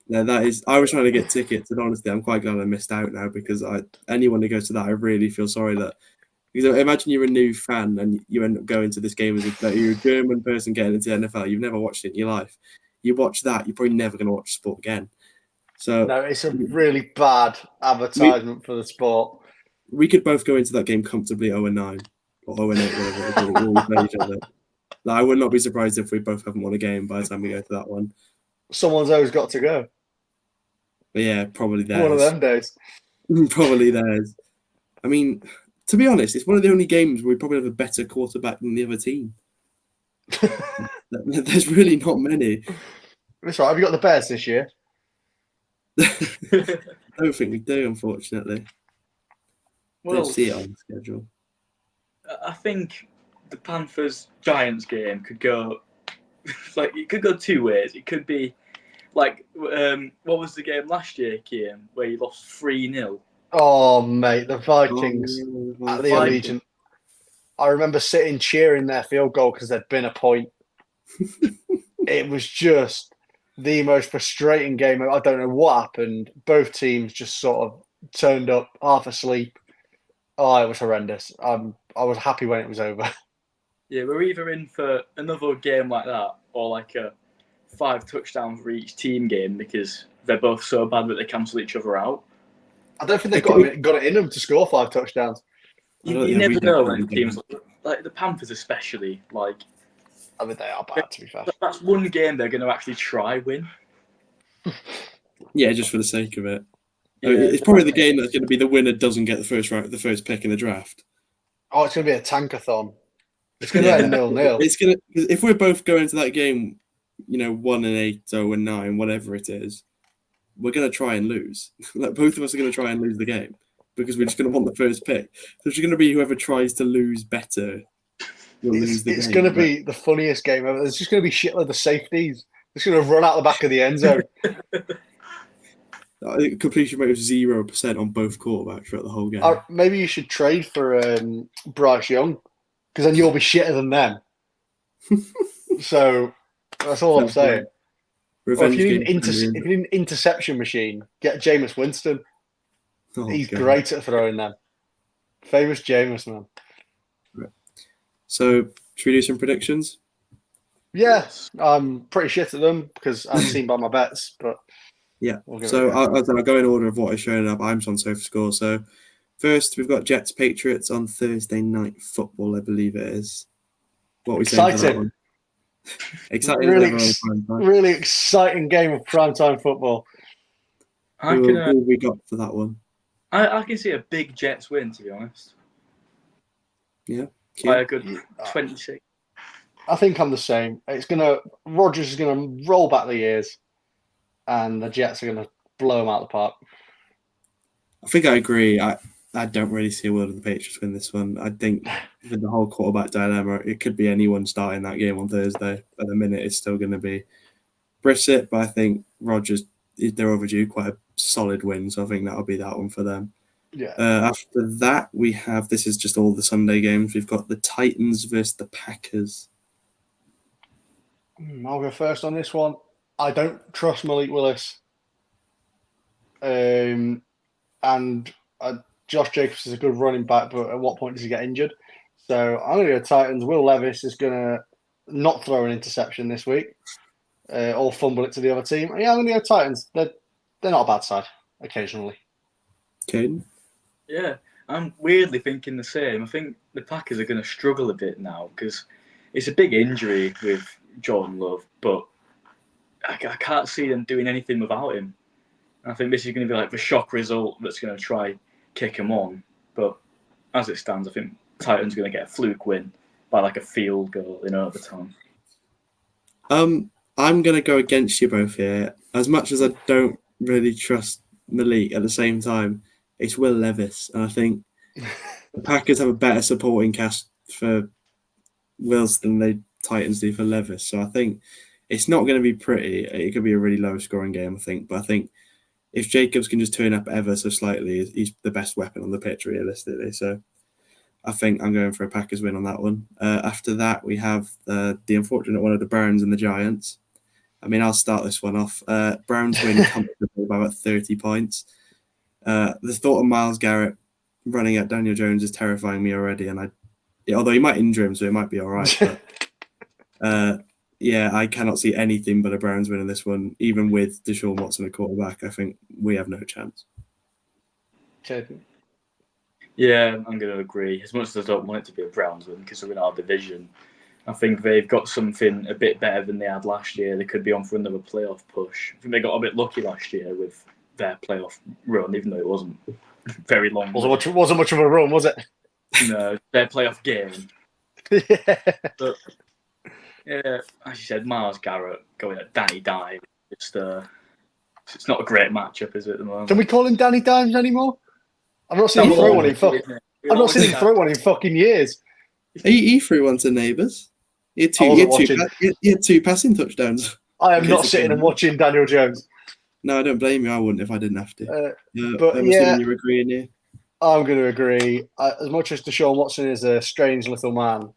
No, that is. I was trying to get tickets, and honestly, I'm quite glad I missed out now because anyone who goes to that, I really feel sorry that. Because imagine you're a new fan and you end up going to this game as you're a German person getting into the NFL. You've never watched it in your life. You watch that, you're probably never going to watch sport again. So No, it's a really bad advertisement for the sport. we could both go into that game comfortably 0-9 or 0-8, whatever it is, we play each other. Like, I would not be surprised if we both haven't won a game by the time we go to that one. Someone's always got to go. But yeah, probably theirs. One of them days. Probably theirs. I mean, to be honest, it's one of the only games where we probably have a better quarterback than the other team. There's really not many. That's right. Have you got the Bears this year? I don't think we do, unfortunately. Well, Don't see it on the schedule. I think the Panthers Giants game could go it could go two ways. It could be like what was the game last year, Kian, where you lost 3-0? Oh, mate, the Vikings at the Vikings. Allegiant. I remember sitting cheering their field goal because there'd been a point. It was just the most frustrating game. I don't know what happened. Both teams just sort of turned up half asleep. Oh, it was horrendous. I was happy when it was over. Yeah, we're either in for another game like that or like a 5 touchdowns for each team game because they're both so bad that they cancel each other out. I don't think they've got it in them to score 5 touchdowns. You never know when teams like the Panthers, especially. Like, I mean, they are bad, to be fair. That's one game they're going to actually try win. Yeah, just for the sake of it. Yeah, I mean, it's probably the game that's going to be the winner doesn't get the first pick in the draft. Oh, it's going to be a tankathon. It's going to be 0-0. It's going to, if we're both going to that game, 1-8, 0-9, whatever it is, we're going to try and lose. Like, both of us are going to try and lose the game because we're just going to want the first pick. So it's going to be whoever tries to lose better will lose the game. It's going to be the funniest game ever. There's just going to be shitload of safeties. It's going to run out the back of the end zone. Completion rate of 0% on both quarterbacks throughout the whole game. Maybe you should trade for Bryce Young because then you'll be shitter than them. So that's all I'm saying. If you need an interception machine, get Jameis Winston. Oh, He's God. great at throwing them. Famous Jameis, man. Right. So, should we do some predictions? Yeah, I'm pretty shit at them because I've seen by my bets, but yeah. We'll So I'll go in order of what is showing up. I'm on SofaScore. So first, we've got Jets Patriots on Thursday Night Football, I believe it is. What are we saying for that one? Exciting. Really exciting game of primetime football. Who have we got for that one? I can see a big Jets win, to be honest. Yeah. By a good 26. I think I'm the same. Rodgers is gonna roll back the years, and the Jets are gonna blow them out of the park. I think I agree. I don't really see a world of the Patriots win this one. I think with the whole quarterback dilemma, it could be anyone starting that game on Thursday. At the minute, it's still going to be Brissett, but I think Rodgers, they're overdue quite a solid win, so I think that'll be that one for them. Yeah. After that, we have, this is just all the Sunday games. We've got the Titans versus the Packers. I'll go first on this one. I don't trust Malik Willis. And Josh Jacobs is a good running back, but at what point does he get injured? So I'm going to go Titans. Will Levis is going to not throw an interception this week or fumble it to the other team. Yeah, I'm going to go Titans. They're not a bad side occasionally. Caden? Yeah, I'm weirdly thinking the same. I think the Packers are going to struggle a bit now because it's a big injury with Jordan Love, but I can't see them doing anything without him. I think this is going to be like the shock result that's going to try kick him on. But as it stands, I think Titans are going to get a fluke win by like a field goal in overtime. I'm going to go against you both here. As much as I don't really trust Malik, at the same time, it's Will Levis. And I think the Packers have a better supporting cast for Wills than the Titans do for Levis. So I think it's not going to be pretty. It could be a really low scoring game, I think. But I think if Jacobs can just turn up ever so slightly, he's the best weapon on the pitch, realistically. So I think I'm going for a Packers win on that one. After that, we have the unfortunate one of the Browns and the Giants. I mean, I'll start this one off. Browns win comfortably by about 30 points. The thought of Myles Garrett running at Daniel Jones is terrifying me already. And although he might injure him, so it might be all right. But Yeah, I cannot see anything but a Browns winning this one, even with Deshaun Watson at quarterback. I think we have no chance. Okay. Yeah, I'm going to agree. As much as I don't want it to be a Browns win because we're in our division, I think they've got something a bit better than they had last year. They could be on for another playoff push. I think they got a bit lucky last year with their playoff run, even though it wasn't very long. Wasn't much of a run, was it? No, their playoff game. Yeah. But yeah, as you said, Miles Garrett going at Danny Dimes. It's not a great matchup, is it? At the moment. Can we call him Danny Dimes anymore? I've not seen him throw one in fucking years. He threw one to Neighbours. He had two passing touchdowns. I am not sitting and watching Daniel Jones. No, I don't blame you. I wouldn't if I didn't have to. But yeah, you're agreeing here. I'm going to agree. As much as Deshaun Watson is a strange little man,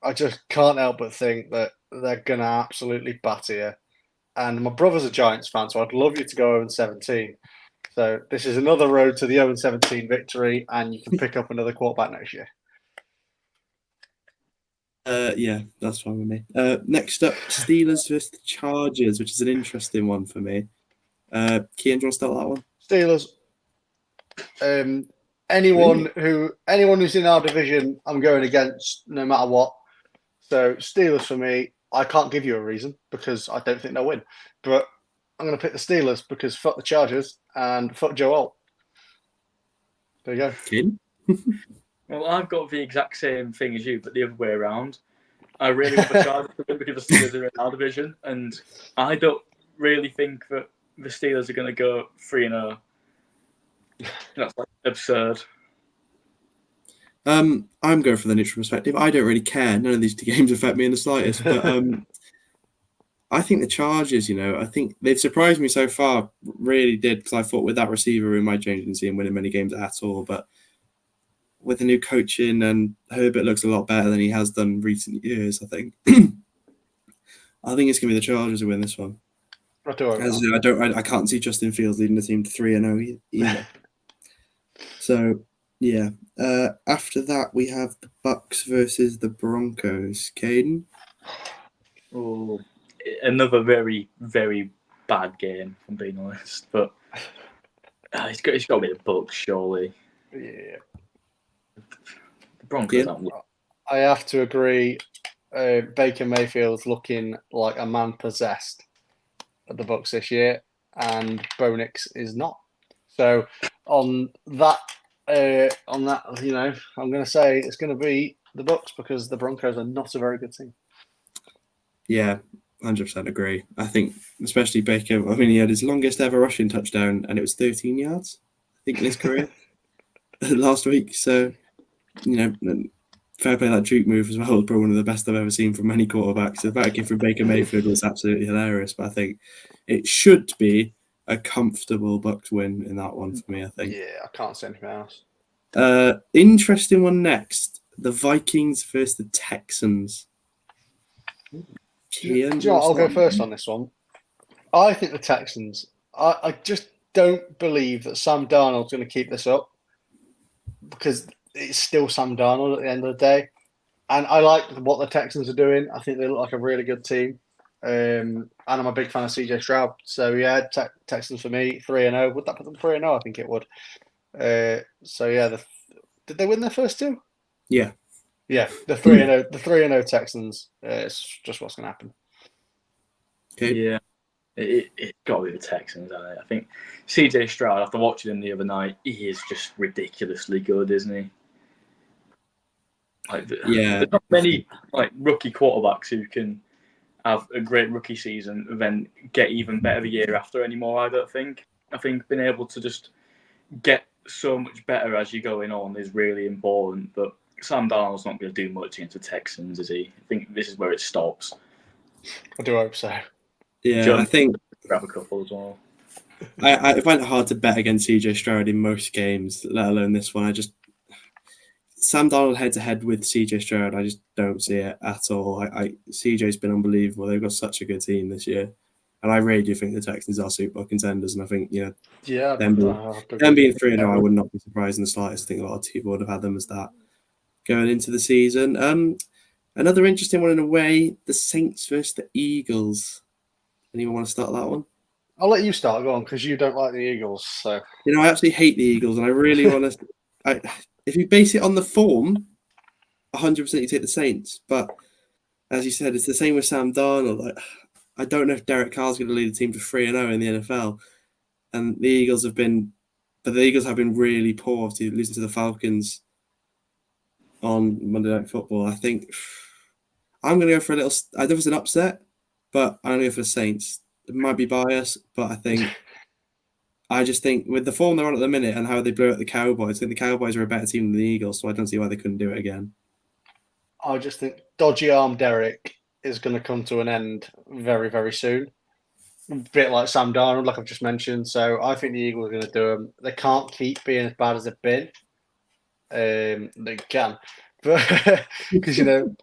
I just can't help but think that they're going to absolutely batter you. And my brother's a Giants fan, so I'd love you to go 0-17. So this is another road to the 0-17 victory, and you can pick up another quarterback next year. Yeah, that's fine with me. Next up, Steelers versus the Chargers, which is an interesting one for me. Kian, do you want to start that one? Steelers. Anyone who's in our division, I'm going against no matter what. So Steelers for me. I can't give you a reason because I don't think they'll win. But I'm going to pick the Steelers because fuck the Chargers and fuck Joe Alt. There you go. Kian? Well, I've got the exact same thing as you, but the other way around. I really want the Chargers to win because the Steelers are in our division, and I don't really think that the Steelers are going to go 3-0. That's like absurd. I'm going for the neutral perspective. I don't really care. None of these two games affect me in the slightest. But I think the Chargers, I think they've surprised me so far. Really did, because I thought with that receiver room, I didn't see him winning many games at all. But with the new coaching, and Herbert looks a lot better than he has done recent years, I think. I think it's going to be the Chargers who win this one. I can't see Justin Fields leading the team to 3-0 either. So, yeah. After that, we have the Bucks versus the Broncos. Caden? Oh, another very, very bad game, if I'm being honest. But it's got to be the Bucks, surely. Yeah. The Broncos aren't. I have to agree. Baker Mayfield's looking like a man possessed at the Bucks this year, and Bo Nix is not. So on that, I'm going to say it's going to be the Bucks because the Broncos are not a very good team. Yeah, 100% agree. I think, especially Baker. I mean, he had his longest ever rushing touchdown, and it was 13 yards. I think in his career last week. So, fair play that juke move as well was probably one of the best I've ever seen from any quarterbacks. The back from Baker Mayfield was absolutely hilarious, but I think it should be a comfortable Bucks win in that one for me, I think. Yeah, I can't say anything else. Interesting one next. The Vikings versus the Texans. Kian, I'll go first on this one. I think the Texans, I just don't believe that Sam Darnold's going to keep this up because it's still Sam Darnold at the end of the day. And I like what the Texans are doing. I think they look like a really good team. And I'm a big fan of CJ Stroud. So, yeah, Texans for me, 3-0. Would that put them 3-0? I think it would. So, yeah, did they win their first two? Yeah. Yeah, the 3-0, the 3-0 Texans. It's just what's going to happen. Okay. Yeah, it's got to be the Texans. I think CJ Stroud. After watching him the other night, he is just ridiculously good, isn't he? There's not many rookie quarterbacks who can have a great rookie season and then get even better the year after anymore. I don't think. I think being able to just get so much better as you're going on is really important, but Sam Darnold's not going to do much against the Texans, is he? I think this is where it stops. I do hope so. Yeah, I think grab a couple as well. I find it hard to bet against CJ Stroud in most games, let alone this one. Sam Darnold head to head with CJ Stroud, I just don't see it at all. CJ's been unbelievable. They've got such a good team this year, and I really do think the Texans are Super Bowl contenders. And I think them being 3-0, I would not be surprised in the slightest. I think a lot of people would have had them as that going into the season. Another interesting one in a way, the Saints versus the Eagles. Anyone want to start that one? I'll let you start. Go on, because you don't like the Eagles. So I absolutely hate the Eagles, and I really want to. If you base it on the form, 100% you take the Saints. But as you said, it's the same with Sam Darnold. Like, I don't know if Derek Carr's going to lead a team to 3-0 in the NFL, and the Eagles have been really poor to losing to the Falcons on Monday Night Football. I think I'm going to go for a little. I don't know if it's an upset, but I'm going to go for the Saints. It might be biased, but I just think with the form they're on at the minute and how they blew out the Cowboys, I think the Cowboys are a better team than the Eagles, so I don't see why they couldn't do it again. I just think dodgy arm Derek is going to come to an end very, very soon. A bit like Sam Darnold, like I've just mentioned. So I think the Eagles are going to do them. They can't keep being as bad as they've been. They can, but because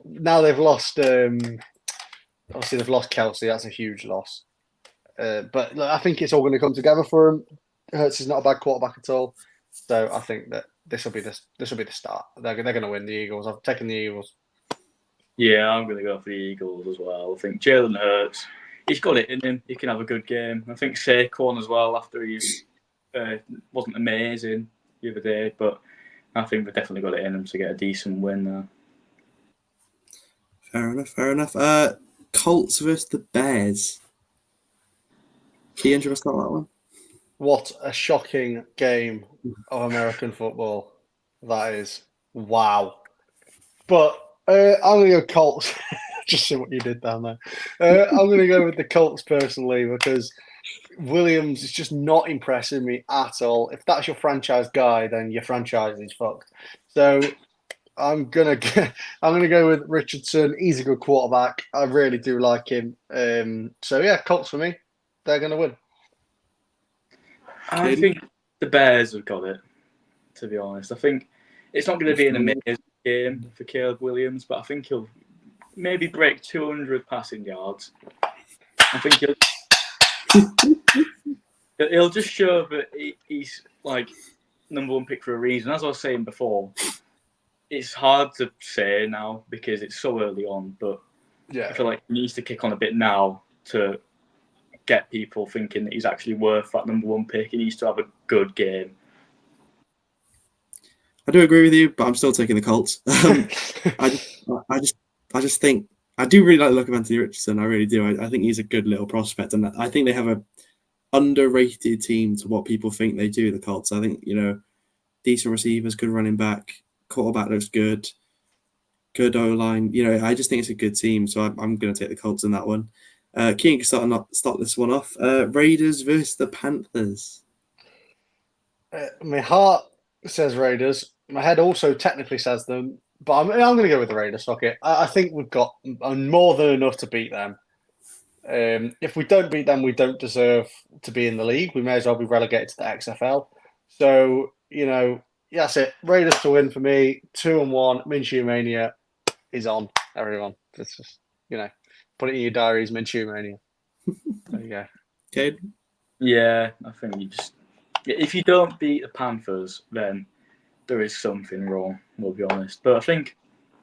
now they've lost. Obviously, they've lost Kelsey. That's a huge loss. But look, I think it's all going to come together for them. Hurts is not a bad quarterback at all. So I think that this will be the start. They're going to win the Eagles. I've taken the Eagles. Yeah, I'm going to go for the Eagles as well. I think Jalen Hurts, he's got it in him. He can have a good game. I think Saquon as well, after he wasn't amazing the other day, but I think they've definitely got it in them to get a decent win there. Fair enough. Colts versus the Bears. Kian, do you want to start that one? What a shocking game of American football that is. Wow. But I'm going to go Colts. Just see what you did down there. I'm going to go with the Colts personally because Williams is just not impressing me at all. If that's your franchise guy, then your franchise is fucked. So I'm gonna go with Richardson. He's a good quarterback. I really do like him. So yeah, Colts for me. They're gonna win. I think the Bears have got it, to be honest. I think it's not going to be an amazing game for Caleb Williams, but I think he'll maybe break 200 passing yards. I think he'll just show that he's like number one pick for a reason. As I was saying before, it's hard to say now because it's so early on, but Yeah, I feel like he needs to kick on a bit now to get people thinking that he's actually worth that number one pick. He needs to have a good game. I do agree with you, but I'm still taking the Colts. I just think I do really like the look of Anthony Richardson. I really do. I think he's a good little prospect, and I think they have a underrated team to what people think they do. The Colts. I think decent receivers, good running back, quarterback looks good, good O line. I just think it's a good team. So I'm going to take the Colts in that one. Keane can start this one off. Raiders versus the Panthers. my heart says Raiders. My head also technically says them, but I'm going to go with the Raiders. Fuck it. I think we've got more than enough to beat them. If we don't beat them, we don't deserve to be in the league. We may as well be relegated to the XFL. So that's it. Raiders to win for me. 2-1. Minshew Mania is on. Everyone, it's just put it in your diaries. Minshew Mania. There you go. Okay. Yeah, I think if you don't beat the Panthers, then there is something wrong. We'll be honest, but I think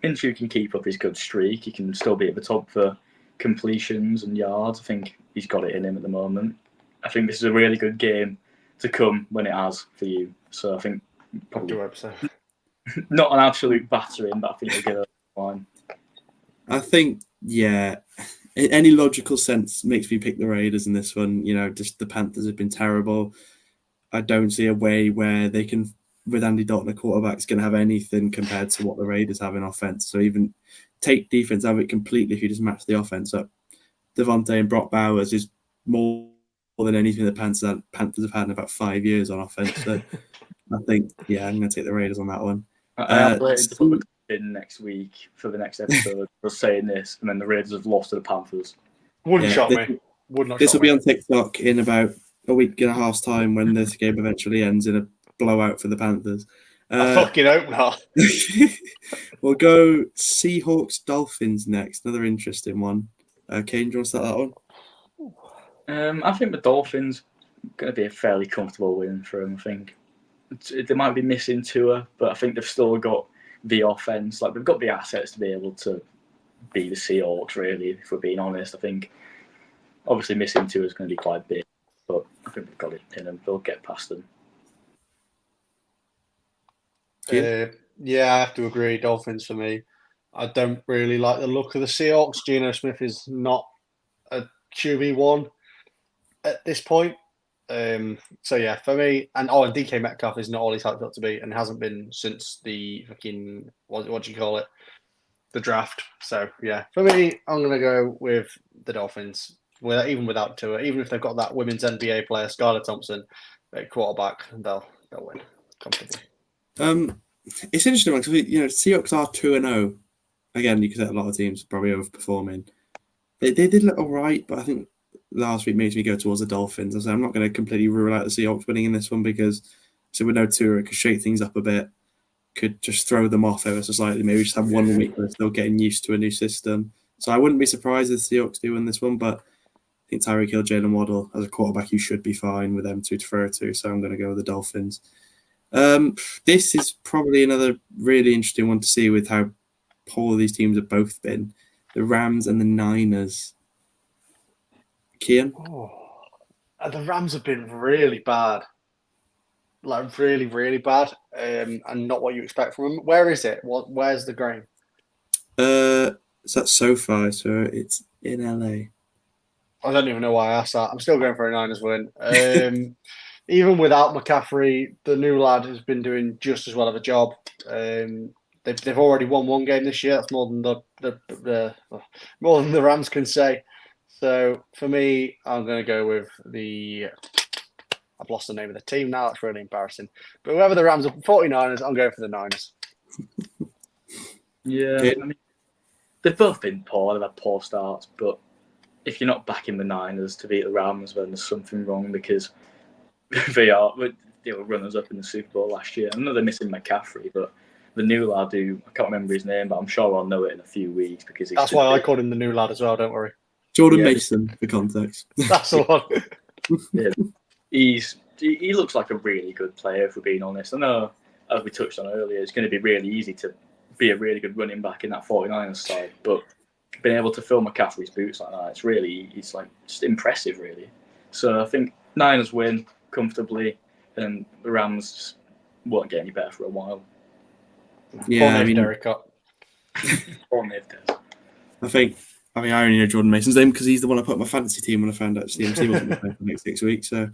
Minshew can keep up his good streak. He can still be at the top for completions and yards. I think he's got it in him at the moment. I think this is a really good game to come when it has for you. So I think probably not an absolute battering, but I think you'll get a line. I think, yeah, in any logical sense makes me pick the Raiders in this one. Just the Panthers have been terrible. I don't see a way where they can, with Andy Dalton, a quarterback, is going to have anything compared to what the Raiders have in offense. So even take defense out of it completely if you just match the offense up. Devontae and Brock Bowers is more than anything the Panthers have had in about 5 years on offense. So I think, I'm going to take the Raiders on that one. I'm waiting to put the in next week for the next episode for saying this, and then the Raiders have lost to the Panthers. Wouldn't shock me. This will be on TikTok in about a week and a half's time when this game eventually ends in a blowout for the Panthers. I fucking hope not. We'll go Seahawks Dolphins next. Another interesting one. Kane, do you want to start that one? I think the Dolphins are going to be a fairly comfortable win for them. I think they might be missing Tua, but I think they've still got the offense. Like they've got the assets to be able to be the Seahawks, really, if we're being honest. I think obviously missing two is going to be quite big, but I think we've got it in them. They'll get past them. Yeah, I have to agree. Dolphins for me. I don't really like the look of the Seahawks. Geno Smith is not a QB1 at this point. So yeah, for me, and DK Metcalf is not all he's hyped up to be, and hasn't been since the fucking what do you call it, the draft. So yeah, for me, I'm gonna go with the Dolphins. Even without Tua, even if they've got that women's NBA player Skylar Thompson at quarterback, they'll win comfortably. It's interesting because Seahawks are 2-0. Again, you could say a lot of teams probably overperforming. They did look all right, but I think last week makes me go towards the Dolphins. I'm not going to completely rule out the Seahawks winning in this one because with no Tua, it could shake things up a bit, could just throw them off ever so slightly. Maybe just have 1 week where they're still getting used to a new system. So I wouldn't be surprised if the Seahawks do win this one, but I think Tyreek Hill, Jalen Waddle, as a quarterback, you should be fine with them two to throw to. So I'm going to go with the Dolphins. This is probably another really interesting one to see with how poor these teams have both been. The Rams and the Niners. Kian? The Rams have been really bad. Like really, really bad. And not what you expect from them. Where is it? Where's the game? So that's SoFi, so it's in LA. I don't even know why I asked that. I'm still going for a Niners win. Even without McCaffrey, the new lad has been doing just as well of a job. They've already won one game this year. That's more than the Rams can say. So for me, I'm going to go with I've lost the name of the team now. That's really embarrassing. But whoever the Rams are, 49ers, I'm going for the Niners. Yeah, I mean, they've both been poor. They've had poor starts, but if you're not backing the Niners to beat the Rams, then there's something wrong because they were runners up in the Super Bowl last year. I know they're missing McCaffrey, but the new lad I can't remember his name, but I'm sure I'll know it in a few weeks because that's why I called him the new lad as well. Don't worry. Jordan Mason, for context. That's the one. Yeah, he looks like a really good player, if we're being honest. I know, as we touched on earlier, it's going to be really easy to be a really good running back in that 49ers side, but being able to fill McCaffrey's boots like that, it's like just impressive, really. So I think Niners win comfortably, and the Rams won't get any better for a while. Yeah, Derek Cup. I only know Jordan Mason's name because he's the one I put on my fantasy team when I found out CMC wasn't playing for the next 6 weeks. So,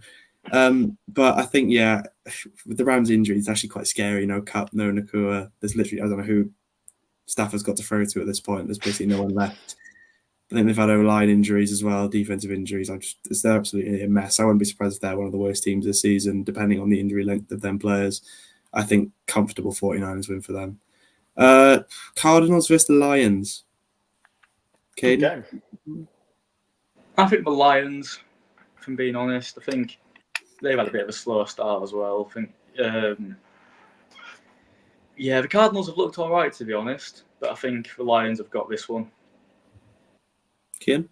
but I think with the Rams injury, it's actually quite scary. No Cup, no Nakua. There's literally I don't know who Stafford's got to throw to at this point. There's basically no one left. I think they've had O-line injuries as well, defensive injuries. They're absolutely a mess. I wouldn't be surprised if they're one of the worst teams this season, depending on the injury length of them players. I think comfortable 49ers win for them. Cardinals versus the Lions. Caden? I think the Lions, if I'm being honest, I think they've had a bit of a slow start as well. I think, the Cardinals have looked all right, to be honest, but I think the Lions have got this one. Kian?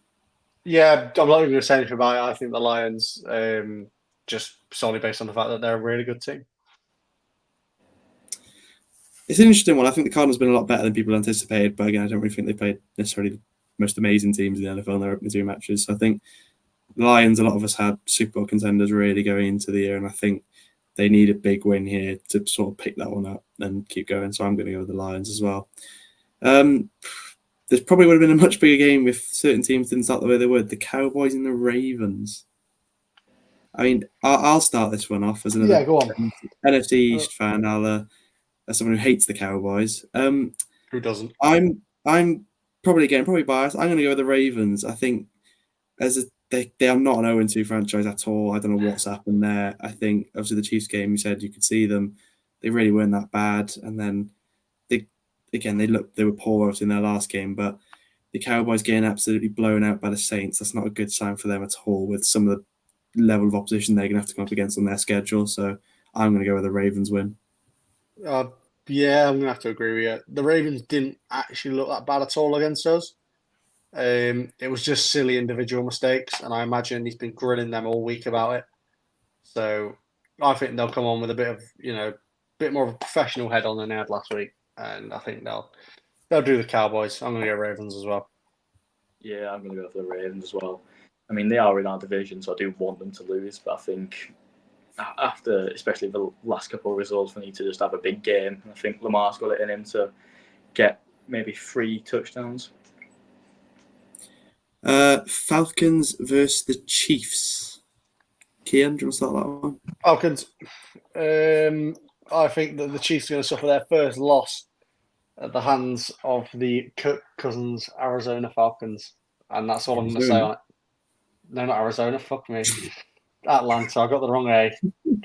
Yeah, I'm not even going to say anything about it. I think the Lions, just solely based on the fact that they're a really good team. It's an interesting one. I think the Cardinals have been a lot better than people anticipated, but again, I don't really think they played necessarily the most amazing teams in the NFL in their opening 2 matches. So I think the Lions, a lot of us had Super Bowl contenders really going into the year, and I think they need a big win here to sort of pick that one up and keep going. So I'm going to go with the Lions as well. There probably would have been a much bigger game if certain teams didn't start the way they would. The Cowboys and the Ravens. I mean, I'll start this one off as another go on. NFC East fan. As someone who hates the Cowboys. Who doesn't? I'm probably biased. I'm going to go with the Ravens. I think they are not an 0-2 franchise at all. I don't know what's happened there. I think obviously the Chiefs game, you said you could see them. They really weren't that bad, and then they were poor obviously in their last game, but the Cowboys getting absolutely blown out by the Saints, that's not a good sign for them at all with some of the level of opposition they're going to have to come up against on their schedule. So I'm going to go with the Ravens win. I'm going to have to agree with you. The Ravens didn't actually look that bad at all against us. It was just silly individual mistakes, and I imagine he's been grilling them all week about it. So I think they'll come on with a bit more of a professional head on than they had last week, and I think they'll They'll do the Cowboys. I'm going to go Ravens as well. Yeah, I'm going to go for the Ravens as well. I mean, they are in our division, so I do want them to lose, but I think after, especially the last couple of results, we need to just have a big game. I think Lamar's got it in him to get maybe 3 touchdowns. Falcons versus the Chiefs. Kian, do you want to start that one? Falcons. I think that the Chiefs are going to suffer their first loss at the hands of the Kirk Cousins Arizona Falcons. And that's all I'm going to say on it. No, not Arizona. Fuck me. Atlanta. I got the wrong A.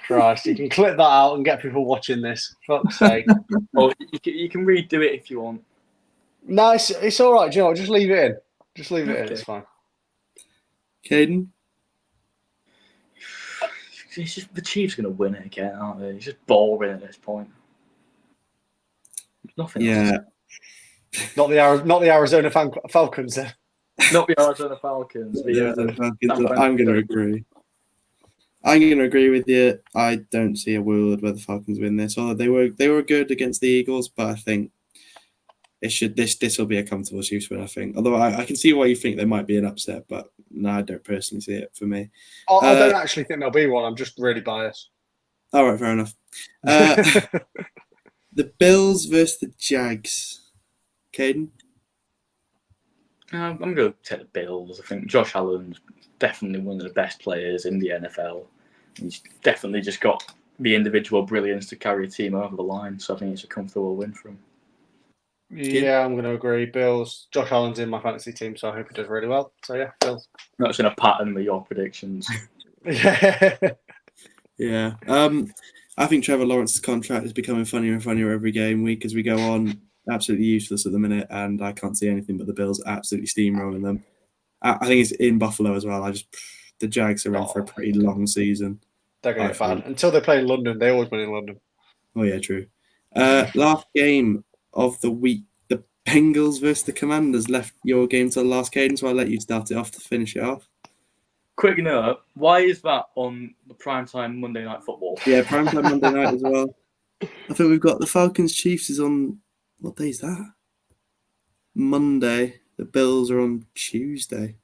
Christ. You can clip that out and get people watching this. Fuck's sake. Well, you can redo it if you want. No, it's all right. Do you know what? Just leave it in. Just leave it in. It's fine. Caden? It's just, the Chiefs going to win it again, aren't they? It's just boring at this point. Nothing else. Not the Arizona Falcons then. Not the Arizona Falcons. I'm going to agree. I'm going to agree with you. I don't see a world where the Falcons win this. Although they were good against the Eagles, but I think this will be a comfortable Chiefs win. I think. Although I can see why you think there might be an upset, but no, I don't personally see it for me. I don't actually think there'll be one. I'm just really biased. All right, fair enough. The Bills versus the Jags. Caden? I'm going to take the Bills. I think Josh Allen's definitely one of the best players in the NFL. He's definitely just got the individual brilliance to carry a team over the line. So I think it's a comfortable win for him. Yeah, I'm going to agree. Bills. Josh Allen's in my fantasy team, so I hope he does really well. So yeah, Bills. Not in a pattern with your predictions. Yeah. I think Trevor Lawrence's contract is becoming funnier and funnier every game week as we go on. Absolutely useless at the minute, and I can't see anything but the Bills absolutely steamrolling them. I think it's in Buffalo as well. The Jags are in for a pretty long season. They're going to get bad. Until they play in London, they always win in London. Oh, yeah, true. Last game of the week, the Bengals versus the Commanders. Left your game till the last, Caden, so I'll let you start it off to finish it off. Quick note, why is that on the primetime Monday Night Football? Yeah, primetime Monday night as well. I think we've got the Falcons Chiefs is on, what day is that? Monday. The Bills are on Tuesday.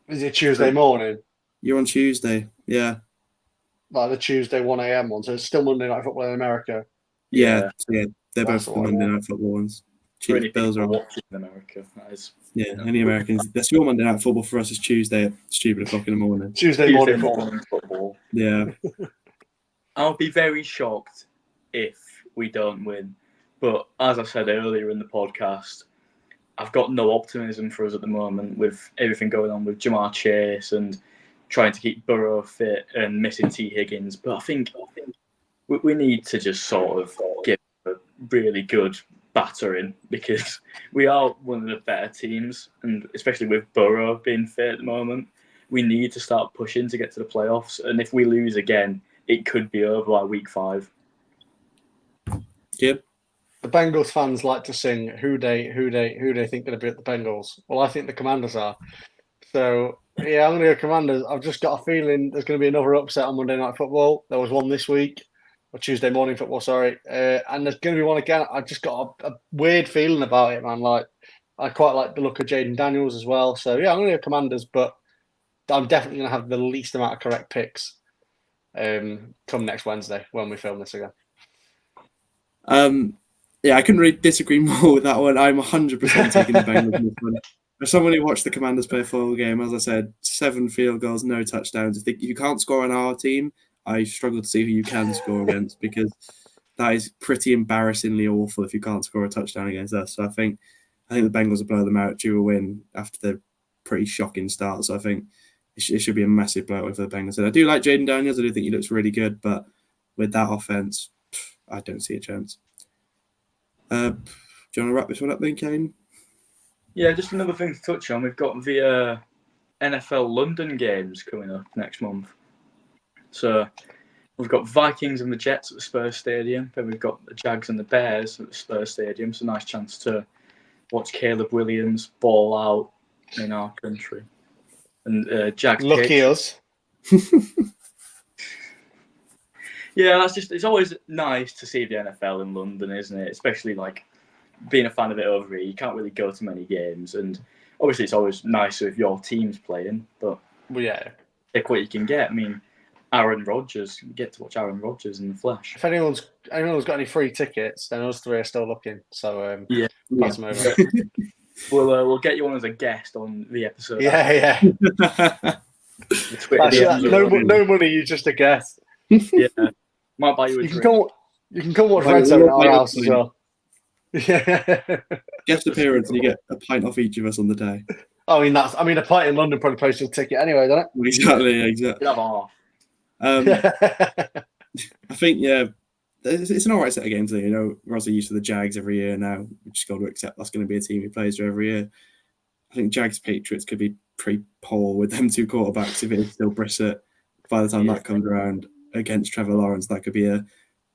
Is it Tuesday morning? You're on Tuesday, yeah. Like the Tuesday 1 a.m. one, so it's still Monday Night Football in America. Yeah, they're both the Monday Night Football ones. Chiefs, Bills are watching in America. That is, any Americans. That's your Monday Night Football. For us, is Tuesday at stupid o'clock in the morning. Tuesday morning football. Yeah. I'll be very shocked if we don't win. But as I said earlier in the podcast, I've got no optimism for us at the moment with everything going on with Jamar Chase and trying to keep Burrow fit and missing T. Higgins. But I think we need to just sort of give a really good battering because we are one of the better teams, and especially with Burrow being fit at the moment, we need to start pushing to get to the playoffs. And if we lose again, it could be over by week 5. Yep. The Bengals fans like to sing who they think going to be at the Bengals. Well, I think the Commanders are. So yeah, I'm going to go Commanders. I've just got a feeling there's going to be another upset on Monday Night Football. There was one this week, or Tuesday morning football, sorry. And there's going to be one again. I've just got a weird feeling about it, man. Like I quite like the look of Jaden Daniels as well. So yeah, I'm going to go Commanders, but I'm definitely going to have the least amount of correct picks come next Wednesday when we film this again. Yeah, I couldn't really disagree more with that one. I'm 100% taking the Bengals in this one. As someone who watched the Commanders play a full game, as I said, 7 field goals, no touchdowns. If you can't score on our team, I struggle to see who you can score against because that is pretty embarrassingly awful if you can't score a touchdown against us. So I think the Bengals will blow them out due a win after the pretty shocking start. So I think it should be a massive blowout for the Bengals. And I do like Jaden Daniels. I do think he looks really good, but with that offense, I don't see a chance. Do you want to wrap this one up then, Kane? Yeah, just another thing to touch on. We've got the NFL London games coming up next month. So we've got Vikings and the Jets at the Spurs Stadium. Then we've got the Jags and the Bears at the Spurs Stadium. It's a nice chance to watch Caleb Williams ball out in our country. And Jags. Lucky us. Yeah, it's always nice to see the NFL in London, isn't it? Especially like being a fan of it over here, you can't really go to many games, and obviously it's always nicer if your team's playing, but yeah. take what you can get. I mean, Aaron Rodgers, you get to watch Aaron Rodgers in the flesh. If anyone's got any free tickets, then us three are still looking. So pass them over. We'll get you on as a guest on the episode. Yeah. No money, you're just a guest. Yeah, might buy you a drink. You can come watch Red Zone at our house as well. Yeah. Guest appearance, and you get a pint off each of us on the day. I mean, a pint in London probably pays your ticket anyway, doesn't it? Exactly. Have half. I think it's an alright set of games. You know, we're also used to the Jags every year now. We just got to accept that's going to be a team who plays through every year. I think Jags Patriots could be pretty poor with them two quarterbacks if it's still Brissett. By the time that comes around against Trevor Lawrence, that could be a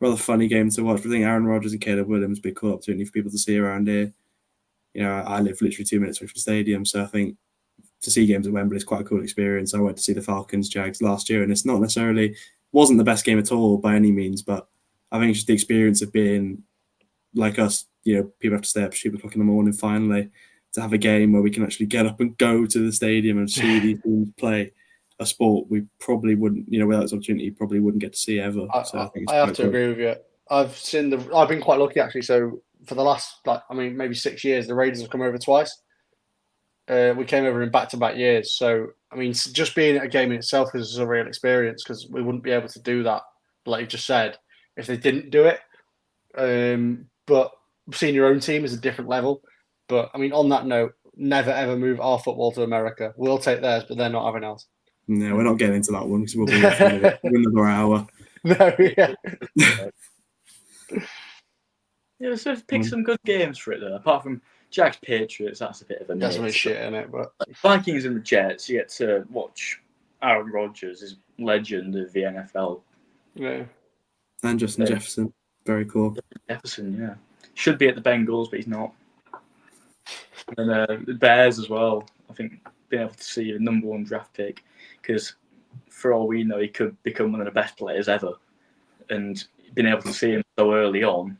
rather funny game to watch. I think Aaron Rodgers and Caleb Williams be a cool opportunity for people to see around here. You know, I live literally 2 minutes away from the stadium, so I think to see games at Wembley is quite a cool experience. I went to see the Falcons Jags last year, and it's not necessarily wasn't the best game at all by any means, but I think it's just the experience of being like us. You know, people have to stay up 2 o'clock in the morning finally to have a game where we can actually get up and go to the stadium and see these teams play a sport we probably wouldn't, without this opportunity, probably wouldn't get to see ever. I have to agree with you. I've been quite lucky actually. So for the last, maybe 6 years, the Raiders have come over twice. We came over in back-to-back years. So, just being at a game in itself is a real experience because we wouldn't be able to do that, like you just said, if they didn't do it. But seeing your own team is a different level. But, on that note, never, ever move our football to America. We'll take theirs, but they're not having ours. No, we're not getting into that one because we'll be here for another hour. No, yeah. Yeah, so pick some good games for it, though. Apart from Jags Patriots, that's a bit of a That's a bit shit, isn't it? But Vikings and the Jets, you get to watch Aaron Rodgers, is legend of the NFL. Yeah. And Justin Jefferson. Very cool. Jefferson, yeah. Should be at the Bengals, but he's not. And the Bears as well. I think being able to see the number 1 draft pick, because for all we know, he could become one of the best players ever. And being able to see him so early on,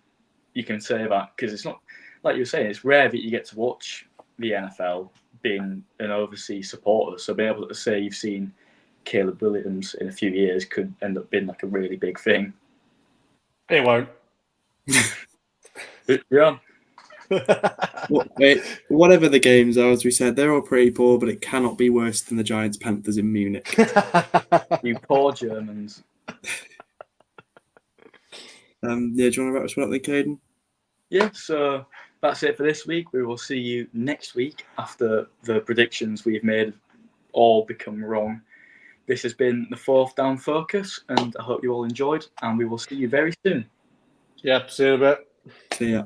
you can say that because it's not, like you were saying, it's rare that you get to watch the NFL being an overseas supporter. So being able to say you've seen Caleb Williams in a few years could end up being like a really big thing. It won't. Yeah. Whatever the games are, as we said, they're all pretty poor, but it cannot be worse than the Giants Panthers in Munich. You poor Germans. Do you want to wrap us up then, Caden? Yeah, so that's it for this week. We will see you next week after the predictions we've made all become wrong. This has been the 4th Down Focus, and I hope you all enjoyed, and we will see you very soon. Yeah, see you in a bit. See ya.